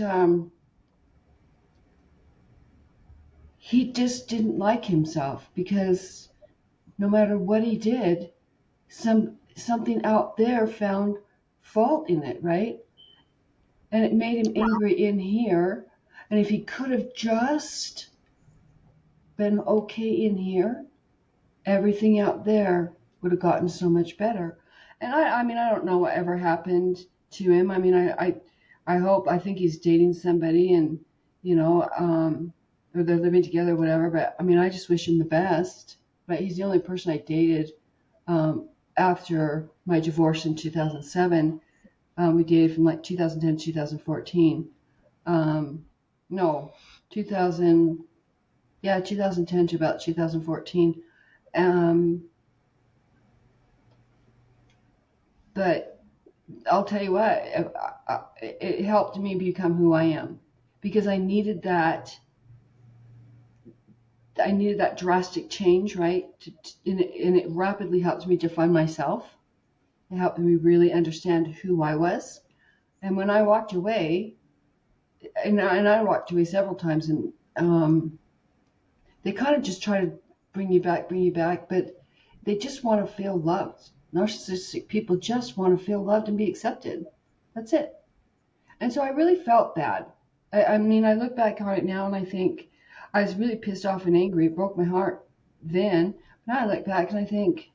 he just didn't like himself because no matter what he did, something out there found fault in it, right? And it made him Well, angry in here. And if he could have just been okay in here, everything out there would have gotten so much better. And I mean, I don't know what ever happened to him. I mean, I think he's dating somebody, and or they're living together, or whatever. But I mean, I just wish him the best. But he's the only person I dated after my divorce in 2007. We dated from like 2010 to 2014. No, 2000, yeah, 2010 to about 2014. Um, but I'll tell you what, it helped me become who I am because I needed that drastic change, right? And it rapidly helped me define myself. It helped me really understand who I was. And when I walked away, and I walked away several times, and they kind of just try to bring you back, but they just want to feel loved. Narcissistic people just want to feel loved and be accepted. That's it. And so I really felt bad. I mean, I look back on it now and I think I was really pissed off and angry. It broke my heart then. But now I look back and I think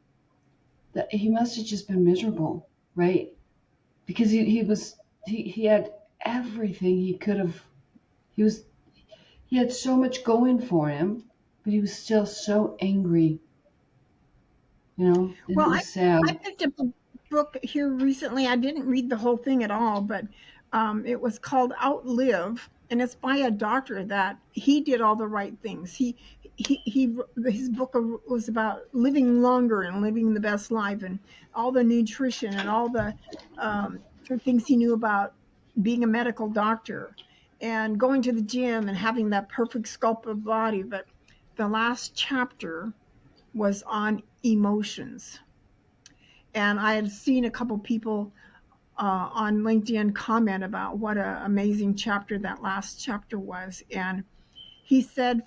that he must have just been miserable, right? Because he had everything he could have. He was he had so much going for him, but he was still so angry, and it well, was sad. I picked up a book here recently. I didn't read the whole thing at all, but it was called Outlive, and it's by a doctor that he did all the right things. His book was about living longer and living the best life, and all the nutrition and all the things he knew about being a medical doctor and going to the gym and having that perfect sculpted body. But the last chapter was on emotions. And I had seen a couple people on LinkedIn comment about what an amazing chapter that last chapter was. And he said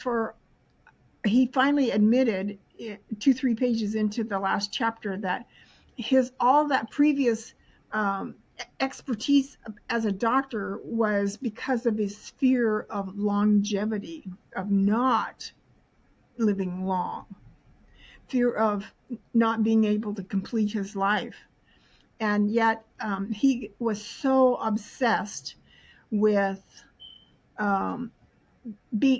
he finally admitted 2, 3 pages into the last chapter that all that previous expertise as a doctor was because of his fear of longevity, of not living long, fear of not being able to complete his life. And yet he was so obsessed with um,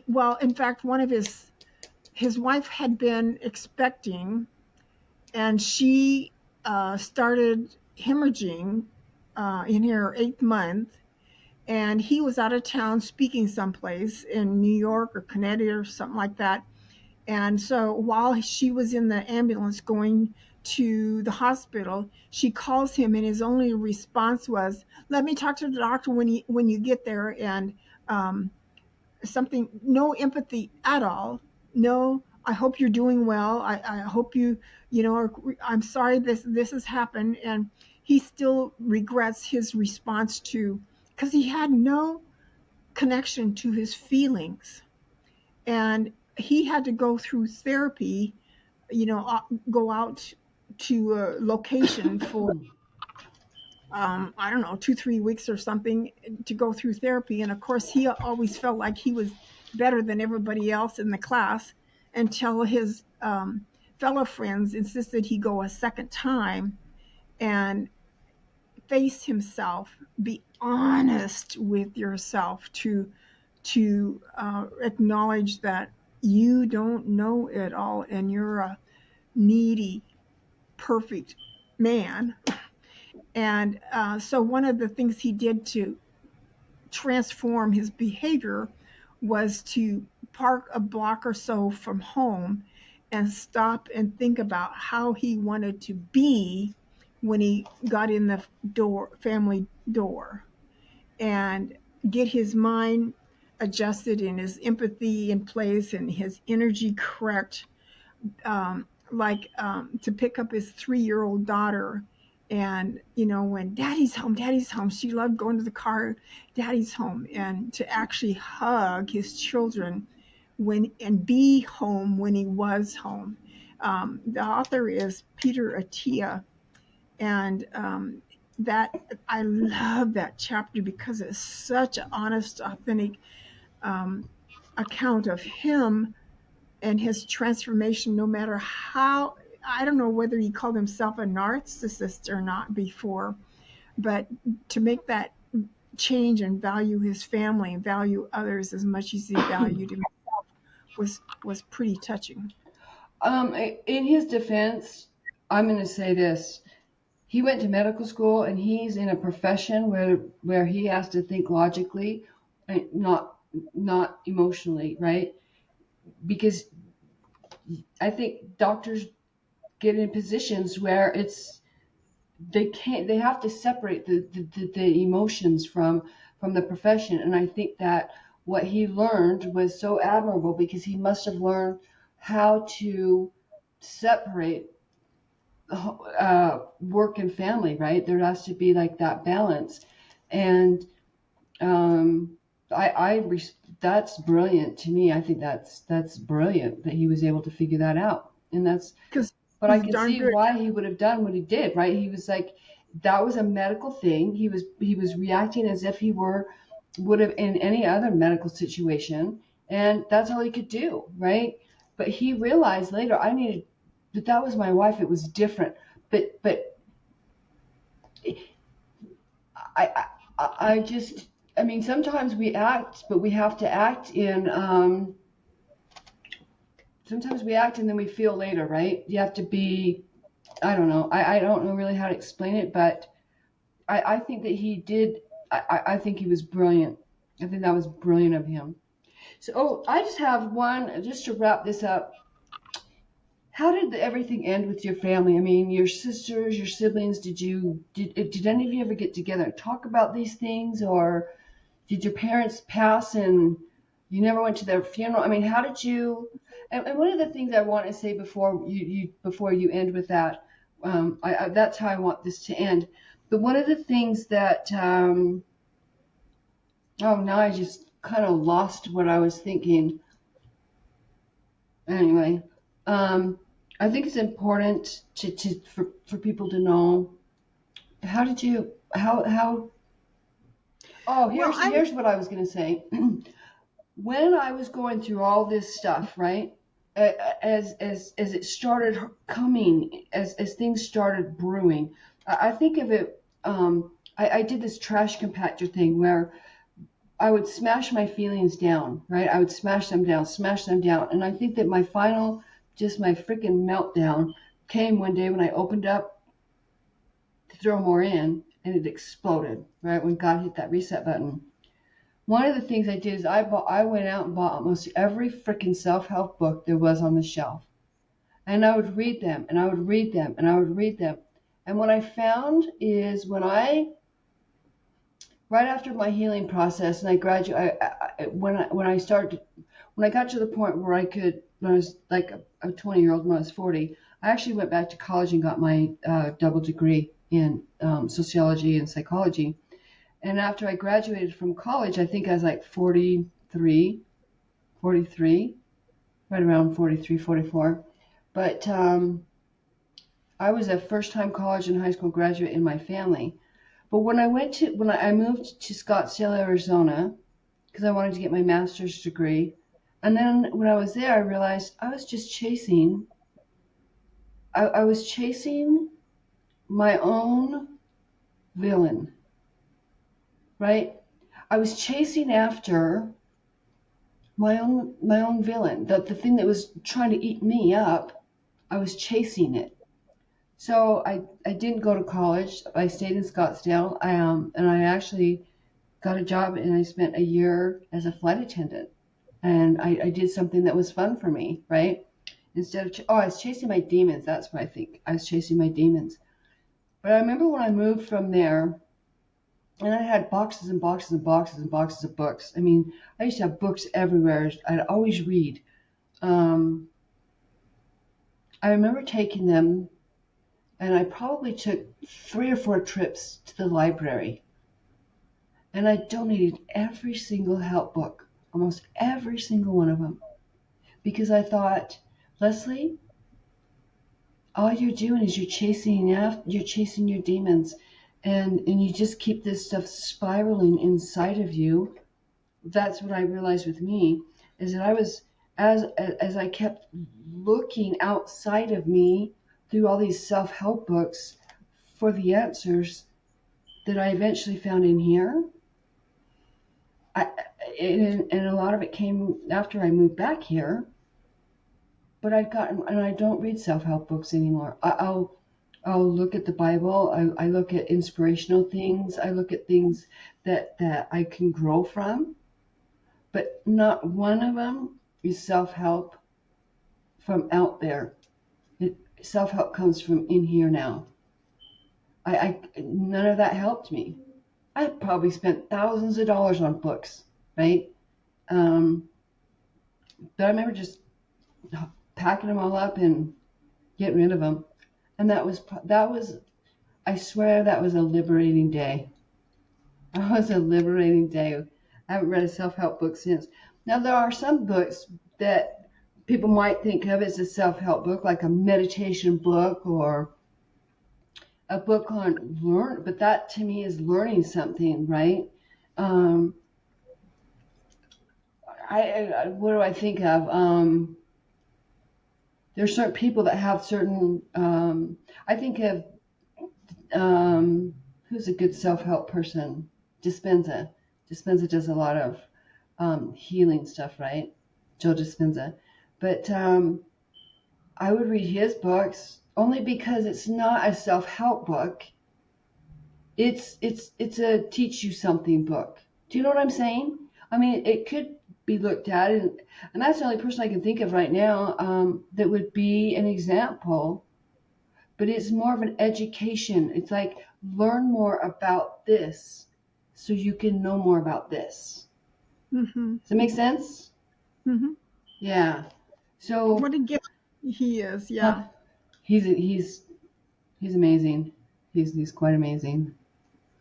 well, in fact, one of his wife had been expecting, and she started hemorrhaging in her 8th month, and he was out of town speaking someplace in New York or Connecticut or something like that. And so while she was in the ambulance going to the hospital, she calls him, and his only response was, "Let me talk to the doctor when you get there." And um, something, no empathy at all. No, I hope you're doing well. I hope I'm sorry this has happened. And he still regrets his response to, because he had no connection to his feelings. And he had to go through therapy, go out to a location for I don't know, 2, 3 weeks or something to go through therapy. And of course, he always felt like he was better than everybody else in the class until his fellow friends insisted he go a second time and face himself, be honest with yourself, to acknowledge that you don't know it all and you're a needy, perfect man. And so one of the things he did to transform his behavior was to park a block or so from home and stop and think about how he wanted to be when he got in the family door, and get his mind adjusted and his empathy in place and his energy correct, to pick up his 3-year-old daughter. And when daddy's home, she loved going to the car, daddy's home, and to actually hug his children and be home when he was home. The author is Peter Attia, and that I love that chapter because it's such an honest, authentic um, account of him and his transformation. No matter how, I don't know whether he called himself a narcissist or not before, but to make that change and value his family and value others as much as he valued himself was pretty touching. In his defense, I'm going to say this. He went to medical school and he's in a profession where he has to think logically and not emotionally, right? Because I think doctors get in positions where they have to separate the emotions from the profession. And I think that what he learned was so admirable because he must have learned how to separate work and family, right? There has to be like that balance. And um, that's brilliant to me. I think that's brilliant that he was able to figure that out. And Because but I he's can darn see good. why he would have done what he did, right? He was like, that was a medical thing. He was reacting as if he would have in any other medical situation, and that's all he could do, right? But he realized later, I needed that was my wife. It was different, but I I just I mean sometimes we act, but we have to act in sometimes we act and then we feel later, right? You have to be I don't know. I don't know really how to explain it, but I think that he did. I think he was brilliant. I think that was brilliant of him. So, I just have one, just to wrap this up. How did everything end with your family? I mean, your sisters, your siblings, did any of you ever get together and talk about these things, or did your parents pass and you never went to their funeral? I mean, how did you? And one of the things I want to say before you end with that, that's how I want this to end. But one of the things that oh, now I just kind of lost what I was thinking. Anyway, I think it's important for people to know how did you how oh, Well, I'm here's what I was going to say. When I was going through all this stuff, right? As it started coming, as things started brewing, I think of it. I did this trash compactor thing where I would smash my feelings down, right? I would smash them down, and I think that just my freaking meltdown came one day when I opened up to throw more in, and it exploded, right? When God hit that reset button. One of the things I did is I went out and bought almost every freaking self-help book there was on the shelf. And I would read them and I would read them and I would read them. And what I found is right after my healing process and I graduated, when I got to the point where when I was like a 20-year-old, when I was 40, I actually went back to college and got my double degree in sociology and psychology. And after I graduated from college, I think I was like 43, right around 43, 44. But I was a first-time college and high school graduate in my family. But when I moved to Scottsdale, Arizona, because I wanted to get my master's degree, and then when I was there, I realized I was just I was chasing my own villain, right? I was chasing after my own villain, the thing that was trying to eat me up. I was chasing it. So I didn't go to college. I stayed in Scottsdale. And I actually got a job and I spent a year as a flight attendant. And I did something that was fun for me, right? Instead of I was chasing my demons. That's what I think. I was chasing my demons. But I remember when I moved from there, and I had boxes and boxes and boxes and boxes of books. I mean, I used to have books everywhere. I'd always read. Um, I remember taking them, and I probably took 3 or 4 trips to the library, and I donated every single help book, almost every single one of them, because I thought, Lesley, all you're doing is you're chasing your demons, and you just keep this stuff spiraling inside of you. That's what I realized with me is that I was as I kept looking outside of me through all these self-help books for the answers that I eventually found in here. I, and a lot of it came after I moved back here. But I don't read self-help books anymore. I'll look at the Bible. I look at inspirational things. I look at things that I can grow from. But not one of them is self-help from out there. Self-help comes from in here now. None of that helped me. I probably spent thousands of dollars on books, right? Um, but I remember just packing them all up and getting rid of them. And I swear that was a liberating day. That was a liberating day. I haven't read a self-help book since. Now there are some books that people might think of as a self-help book, like a meditation book or a book on but that to me is learning something, right? Um, what do I think of? There's certain people that have certain. I think of who's a good self-help person? Dispenza. Dispenza does a lot of healing stuff, right? Joe Dispenza. But I would read his books only because it's not a self-help book. It's a teach you something book. Do you know what I'm saying? I mean, it could be looked at, and that's the only person I can think of right now that would be an example. But it's more of an education. It's like learn more about this so you can know more about this. hmm Does that make sense? hmm Yeah. So what a gift he is. huh, Yeah. he's amazing. He's quite amazing.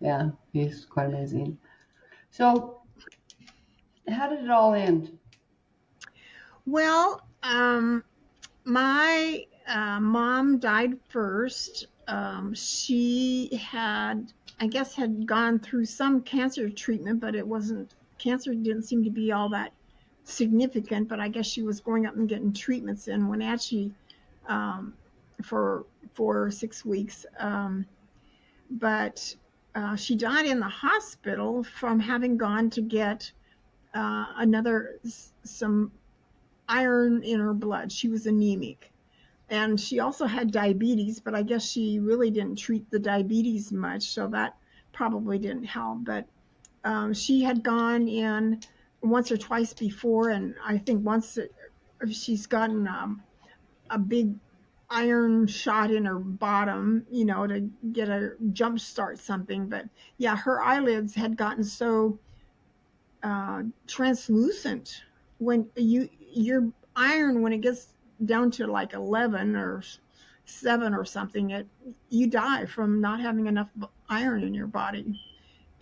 Yeah, he's quite amazing. So how did it all end? Well, my mom died first. She had I guess had gone through some cancer treatment, but it wasn't cancer didn't seem to be all that significant. But I guess she was going up and getting treatments in Wenatchee um, for 4 or 6 weeks. But she died in the hospital from having gone to get another some iron in her blood. She was anemic. And she also had diabetes, but I guess she really didn't treat the diabetes much, so that probably didn't help. But she had gone in once or twice before, and I think once she's gotten a big iron shot in her bottom, to get a jump start something. But yeah, her eyelids had gotten so translucent when your iron, when it gets down to like 11 or 7 or something, you die from not having enough iron in your body.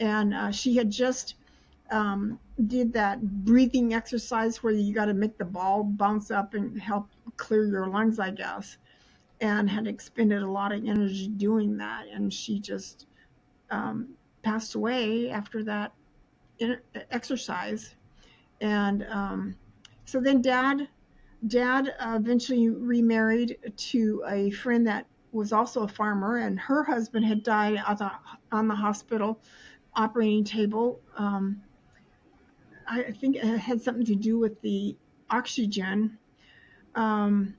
And she had just did that breathing exercise where you got to make the ball bounce up and help clear your lungs, I guess, and had expended a lot of energy doing that. And she just um, passed away after that exercise. And so then dad eventually remarried to a friend that was also a farmer, and her husband had died on the hospital operating table. I think it had something to do with the oxygen. Um,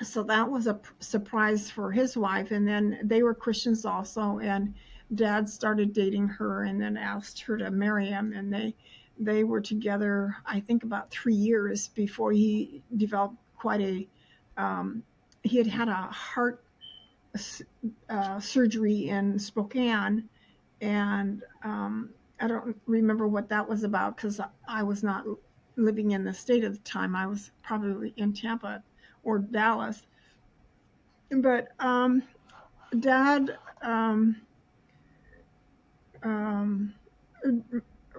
so that was a surprise for his wife. And then they were Christians also, and dad started dating her and then asked her to marry him. And they were together, I think, about 3 years before he developed quite a he had a heart surgery in Spokane. And I don't remember what that was about because I was not living in the state at the time. I was probably in Tampa or Dallas. But dad um,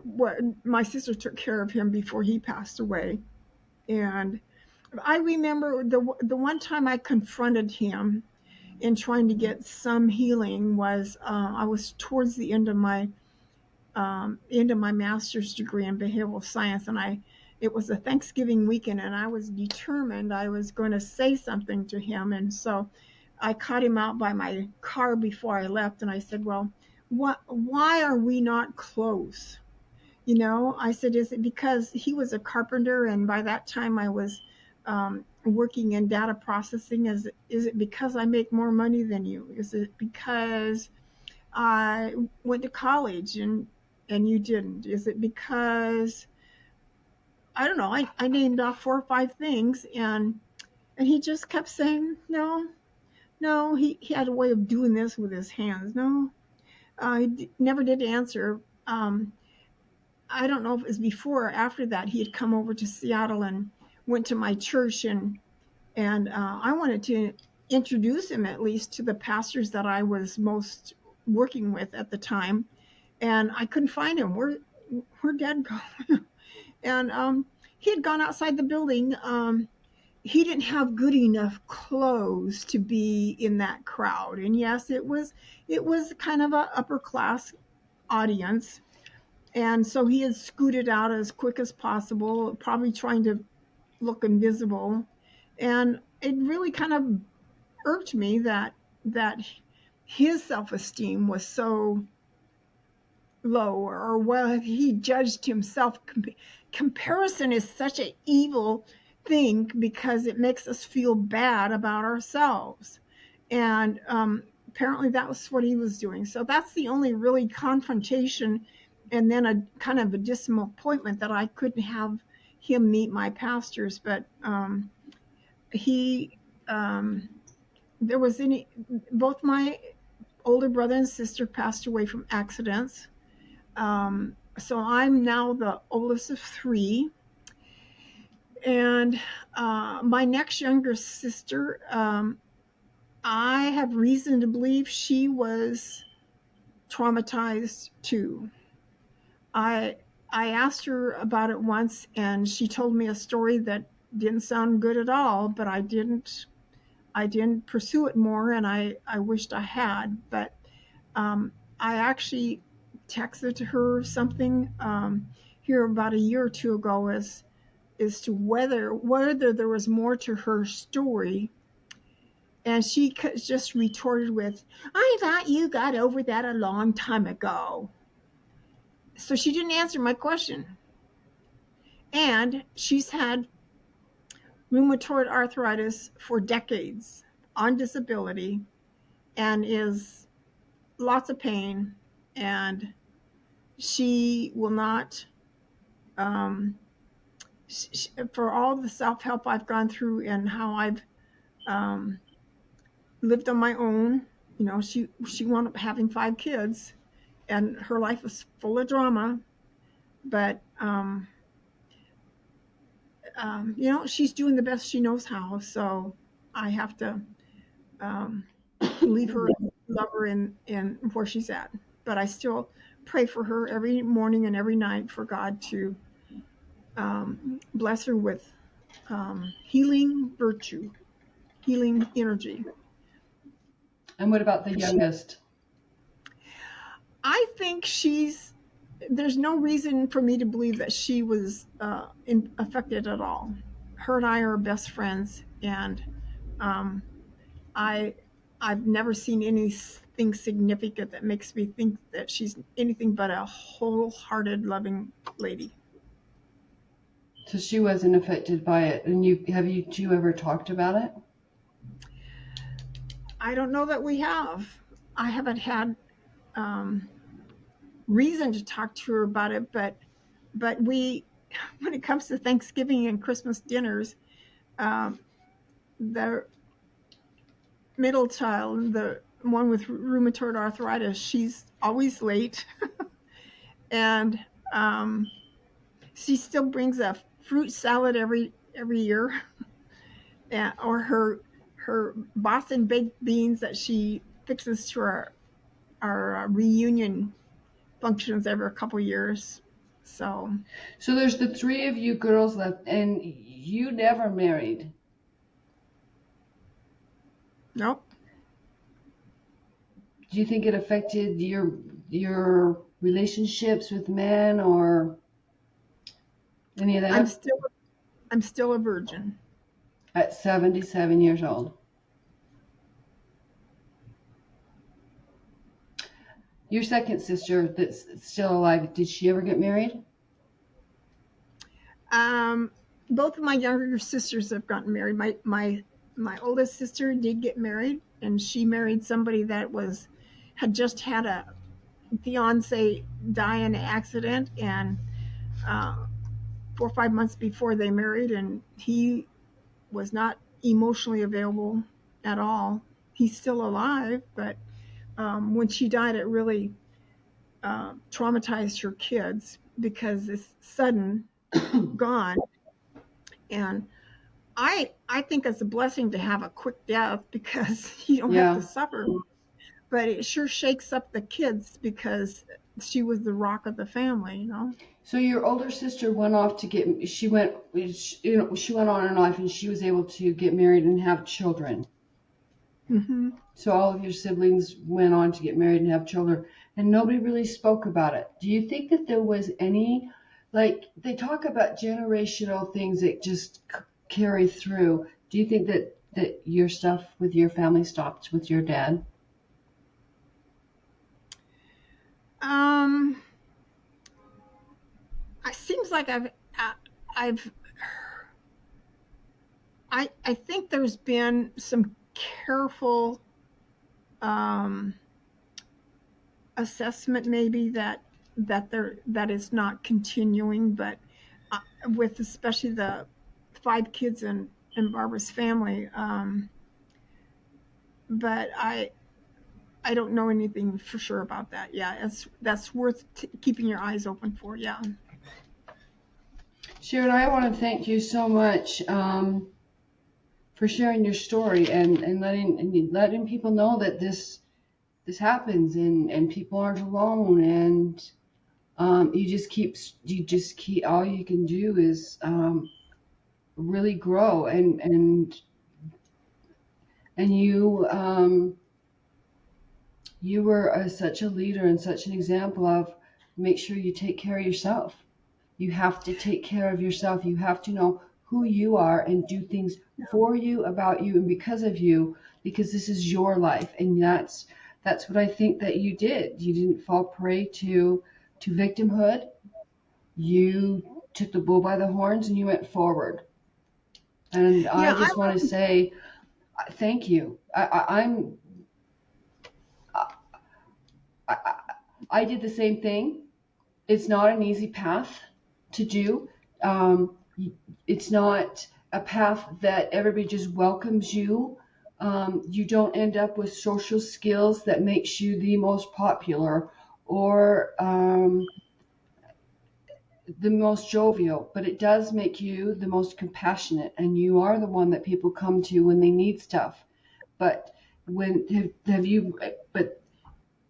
what my sister took care of him before he passed away. And I remember the one time I confronted him in trying to get some healing was I was towards the end of my master's degree in behavioral science, and it was a Thanksgiving weekend, and I was determined I was going to say something to him. And so I caught him out by my car before I left, and I said, well, why are we not close? I said, is it because he was a carpenter, and by that time I was working in data processing? Is it because I make more money than you? Is it because I went to college and you didn't? Is it because I don't know? I named off 4 or 5 things, and he just kept saying no, no. He had a way of doing this with his hands. No, never did answer. I don't know if it was before or after that he had come over to Seattle and went to my church, and I wanted to introduce him at least to the pastors that I was most working with at the time, and I couldn't find him. Where'd Dad go? And he had gone outside the building. He didn't have good enough clothes to be in that crowd, and yes, it was kind of a upper class audience. And so he had scooted out as quick as possible, probably trying to look invisible. And it really kind of irked me that his self-esteem was so low, or well, he judged himself. Comparison is such an evil thing because it makes us feel bad about ourselves. And apparently that was what he was doing. So that's the only really confrontation, and then a kind of a disappointment that I couldn't have him meet my pastors. But he there was any both my older brother and sister passed away from accidents. So I'm now the oldest of 3, and my next younger sister, I have reason to believe she was traumatized too. I I asked her about it once, and she told me a story that didn't sound good at all, but I didn't pursue it more, and I wished I had. But I actually texted her something here about a year or two ago as to whether there was more to her story, and she just retorted with, "I thought you got over that a long time ago." So she didn't answer my question, and she's had rheumatoid arthritis for decades on disability and is lots of pain, and she will not um, for all the self-help I've gone through and how I've um, lived on my own. She wound up having 5 kids, and her life was full of drama. But she's doing the best she knows how. So I have to um, leave her, love her in where she's at. But I still pray for her every morning and every night for God to bless her with healing virtue, healing energy. And what about the youngest? I think there's no reason for me to believe that she was affected at all. Her and I are best friends, and um, I, I've never seen anything significant that makes me think that she's anything but a wholehearted, loving lady. So she wasn't affected by it. And you two ever talked about it? I don't know that we have. I haven't had um, reason to talk to her about it, but we, when it comes to Thanksgiving and Christmas dinners, um, the middle child, the one with rheumatoid arthritis, she's always late, and she still brings a fruit salad every year, or her Boston baked beans that she fixes to our reunion functions every couple years. So So there's the three of you girls left, and you never married. nope. Do you think it affected your relationships with men or any of I'm that still I'm still a virgin. at 77 years old? Your second sister that's still alive, did she ever get married? Um, Both of my younger sisters have gotten married. My oldest sister did get married, and she married somebody that had just had a fiance die in an accident, and 4 or 5 months before they married, and he was not emotionally available at all. He's still alive, but when she died, it really traumatized her kids because it's sudden, gone, and I think it's a blessing to have a quick death because you don't have to Yeah. suffer. But it sure shakes up the kids because she was the rock of the family. So your older sister went off to get, she went on in life and she was able to get married and have children. Hmm. So all of your siblings went on to get married and have children, and nobody really spoke about it. Do you think that there was any, like they talk about generational things that just carry through? Do you think that your stuff with your family stopped with your dad? Um, it seems like I've I think there's been some careful um, assessment maybe that is not continuing, but uh, with especially the 5 kids in Barbara's family. But I don't know anything for sure about that. Yeah, that's worth keeping your eyes open for. Yeah. Sharon, I want to thank you so much for sharing your story and letting people know that this happens and people aren't alone and you just keep all you can do is really grow and you You were such a leader and such an example of make sure you take care of yourself. You have to take care of yourself. You have to know who you are and do things for you, about you, and because of you, because this is your life. And that's what I think that you did. You didn't fall prey to victimhood. You took the bull by the horns and you went forward. And I Yeah, I just want to say thank you. I, I did the same thing. It's not an easy path to do. Um, it's not a path that everybody just welcomes you. You don't end up with social skills that makes you the most popular or the most jovial, but it does make you the most compassionate, and you are the one that people come to when they need stuff. But when have you? But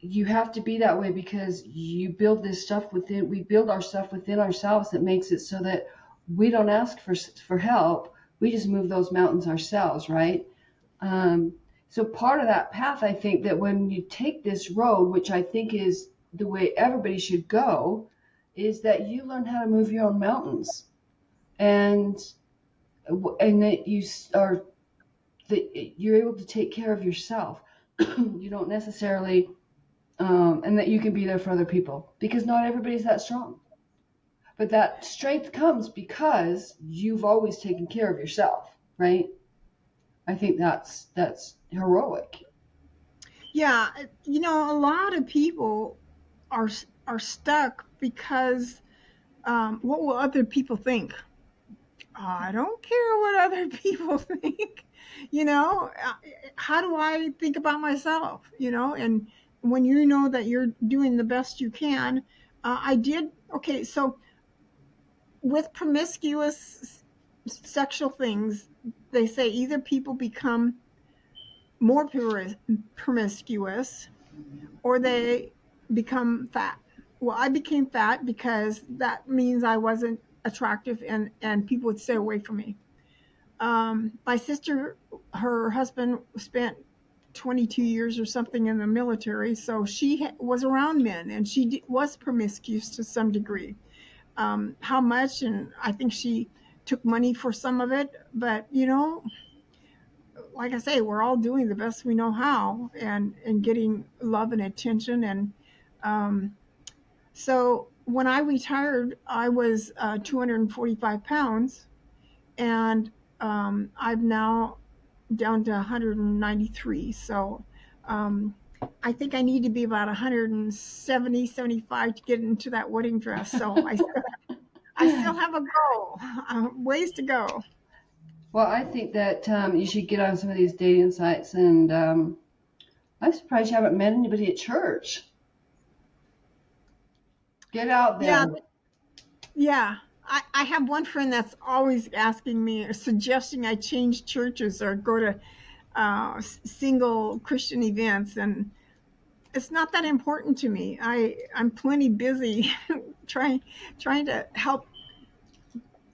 you have to be that way because you build this stuff within. We build our stuff within ourselves that makes it so that we don't ask for help. We just move those mountains ourselves, right? Um, so part of that path, I think that when you take this road, which I think is the way everybody should go, is that you learn how to move your own mountains, and that are that you're able to take care of yourself. You don't necessarily, and that you can be there for other people because not everybody's that strong. But that strength comes because you've always taken care of yourself, right? I think that's heroic. Yeah, a lot of people are are stuck because what will other people think? I don't care what other people think. You know, how do I think about myself? And when you know that you're doing the best you can, I did. Okay, so with promiscuous sexual things, they say either people become more promiscuous or they become fat. Well, I became fat because that means I wasn't attractive and people would stay away from me. My sister, her husband spent 22 years or something in the military, so she was around men and she was promiscuous to some degree. How much? And I think she took money for some of it, but like I say, we're all doing the best we know how and getting love and attention. And um, so when I retired, I was 245 pounds, and I'm now down to 193. So um, I think I need to be about 170, 75 to get into that wedding dress. So I still have a goal, ways to go. Well, I think that you should get on some of these dating sites, and I'm surprised you haven't met anybody at church. Get out Yeah, there. yeah. I have one friend that's always asking me or suggesting I change churches or go to single Christian events, and it's not that important to me. I'm plenty busy trying trying to help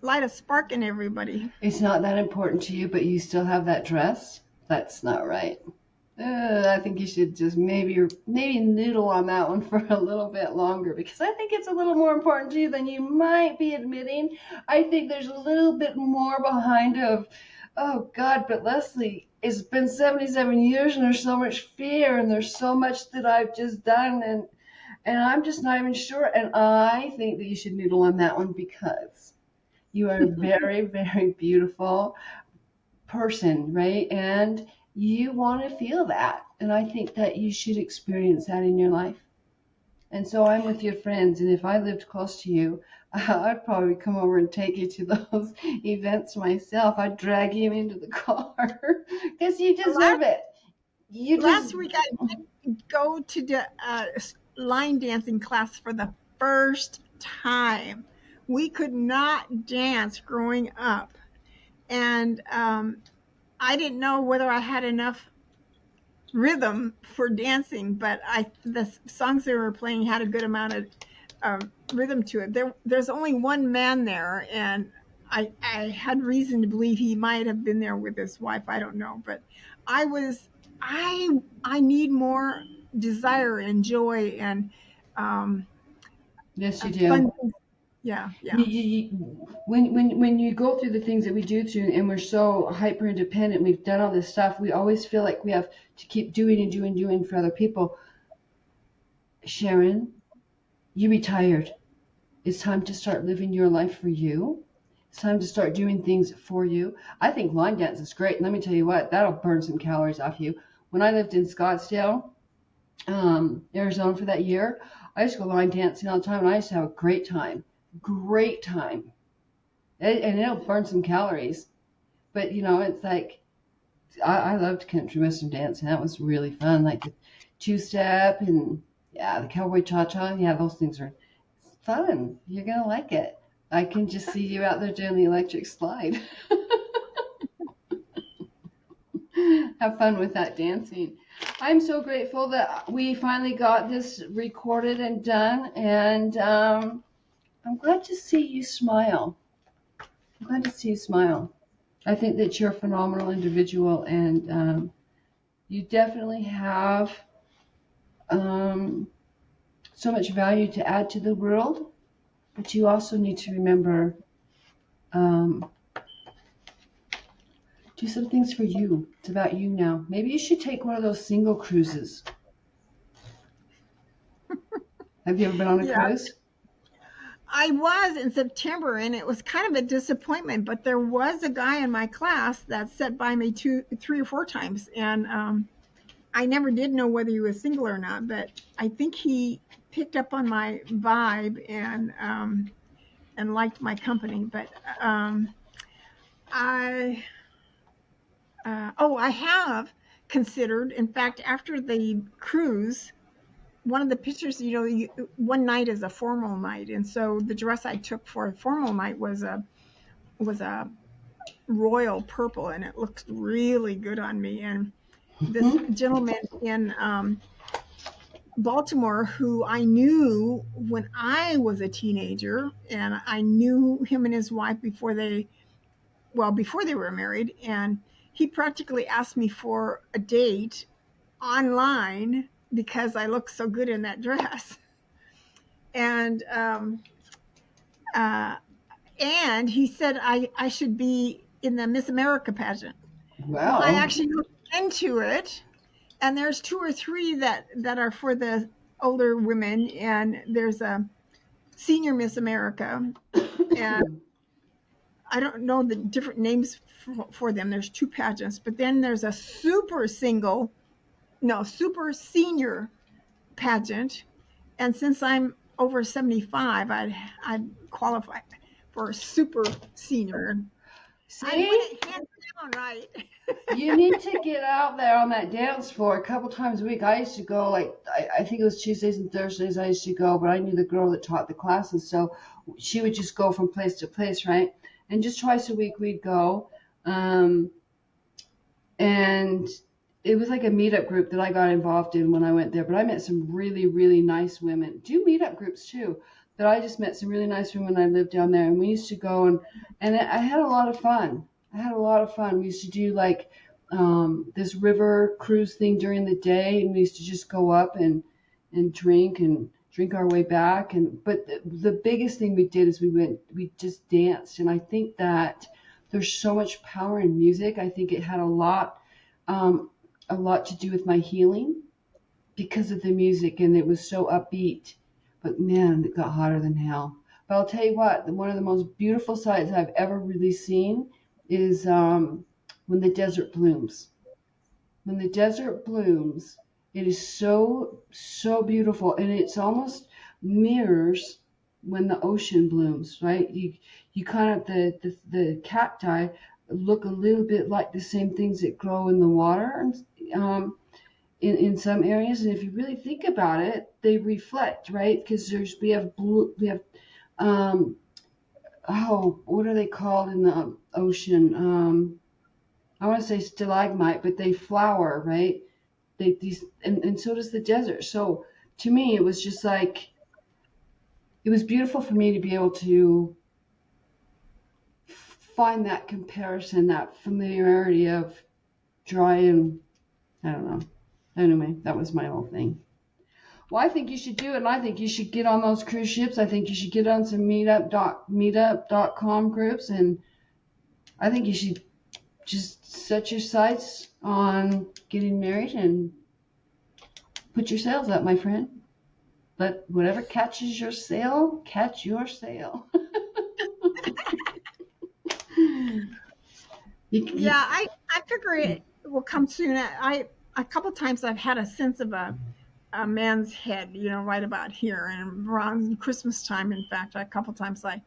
light a spark in everybody. It's not that important to you, but you still have that dress. That's not right. I think you should just maybe noodle on that one for a little bit longer because I think it's a little more important to you than you might be admitting. I think there's a little bit more behind of, oh God, but Lesley, it's been 77 years and there's so much fear and there's so much that I've just done and I'm just not even sure. And I think that you should noodle on that one because you are very, very beautiful person, right? And you want to feel that. And I think that you should experience that in your life. And so I'm with your friends. And if I lived close to you, I'd probably come over and take you to those events myself. I'd drag you into the car because you deserve Last it. You just, last week I did go to the line dancing class for the first time. We could not dance growing up, and I didn't know whether I had enough rhythm for dancing, but the songs they were playing had a good amount of rhythm to it. There's only one man there, and I had reason to believe he might have been there with his wife. I don't know, but I was I need more. desire and joy and um, Yes, you fun. do. Yeah, yeah, When you go through the things that we do to, and we're so hyper independent, we've done all this stuff, we always feel like we have to keep doing and doing and doing for other people. Sharon, you retired. It's time to start living your life for you. It's time to start doing things for you. I think line dance is great. Let me tell you what, that'll burn some calories off you. When I lived in Scottsdale, Arizona for that year, I used to go line dancing all the time, and I used to have a great time. Great time. And it'll burn some calories. But, it's like, I loved country western dancing. That was really fun. Like the two-step and, yeah, the cowboy cha-cha. Yeah, those things are fun. You're going to like it. I can just see you out there doing the electric slide. Have fun with that dancing. I'm so grateful that we finally got this recorded and done, and I'm glad to see you smile. I'm glad to see you smile. I think that you're a phenomenal individual, and you definitely have um, so much value to add to the world, but you also need to remember um, do some things for you. It's about you now. Maybe you should take one of those single cruises. Have you ever been on a yeah. cruise? I was in September, and it was kind of a disappointment. But there was a guy in my class that sat by me 3 or 4 times, and I never did know whether he was single or not. But I think he picked up on my vibe and liked my company. But I I have considered. In fact, after the cruise, one of the pictures, one night is a formal night, and so the dress I took for a formal night was a royal purple, and it looked really good on me. And this Hmm. gentleman in Baltimore, who I knew when I was a teenager, and I knew him and his wife before they were married, and he practically asked me for a date online because I looked so good in that dress. And uh, and he said I should be in the Miss America pageant. Well, I Well, actually looked into it, and there's 2 or 3 that are for the older women, and there's a senior Miss America, and I don't know the different names for them. There's 2 pageants, but then there's a super senior pageant. And since I'm over 75, I'd qualify for super senior. I'd win see? it hands down, right? You need to get out there on that dance floor a couple times a week. I used to go like I think it was Tuesdays and Thursdays I used to go, but I knew the girl that taught the classes, so she would just go from place to place, right? And just twice a week we'd go, um, and it was like a meetup group that I got involved in when I went there. But I met some really really nice women. Do meetup groups too. But I just met some really nice women when I lived down there, and we used to go and I had a lot of fun. I had a lot of fun. We used to do like this river cruise thing during the day, and we used to just go up and drink our way back. And but the biggest thing we did is we just danced, and I think that there's so much power in music. I think it had um, a lot to do with my healing because of the music, and it was so upbeat. But man, it got hotter than hell. But I'll tell you what, one of the most beautiful sights I've ever really seen is when the desert blooms. When the desert blooms, it is so, so beautiful. And it's almost mirrors when the ocean blooms, right? You kind of, the cacti look a little bit like the same things that grow in the water um, in some areas. And if you really think about it, they reflect, right? Because we have, um, oh, what are they called in the ocean? I want to say stalagmite, but they flower, right? And so does the desert. So to me, it was just like it was beautiful for me to be able to find that comparison, that familiarity of dry and I don't know. Anyway, that was my whole thing. Well, I think you should do it, and I think you should get on those cruise ships. I think you should get on some meetup.com groups, and I think you should just set your sights on getting married and put your sails up, my friend. Let whatever catches your sail, catch your sail. Yeah, I figure it will come soon. A couple times I've had a sense of a man's head, right about here, and around Christmas time. In fact, a couple times I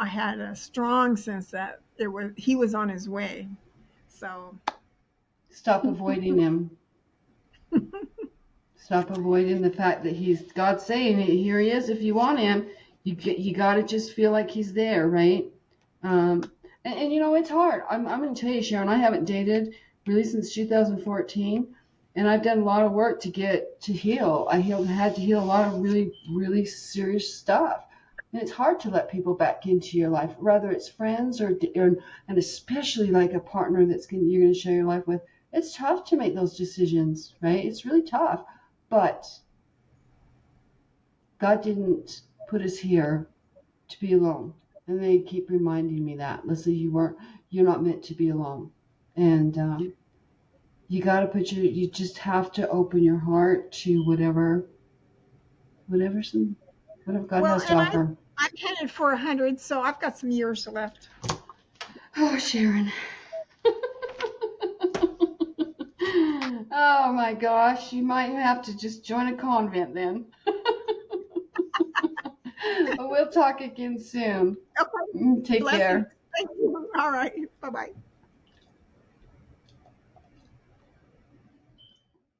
had a strong sense that he was on his way. So Stop avoiding him. Stop avoiding the fact that God's saying it. Here he is. If you want him, you got to just feel like he's there, right? And it's hard. I'm going to tell you, Sharon, I haven't dated really since 2014, and I've done a lot of work to get to heal. Had to heal a lot of really, really serious stuff. And it's hard to let people back into your life, whether it's friends or and especially like a partner you're going to share your life with. It's tough to make those decisions, right? It's really tough. But God didn't put us here to be alone. And they keep reminding me that, Leslie, you're not meant to be alone. And you got to you just have to open your heart to whatever God well, has to and offer. I'm headed for 100, so I've got some years left. Oh, Sharon. Oh my gosh, you might have to just join a convent then. We'll talk again soon. Okay. Take Blessings. care. Thank you. All right. Bye-bye.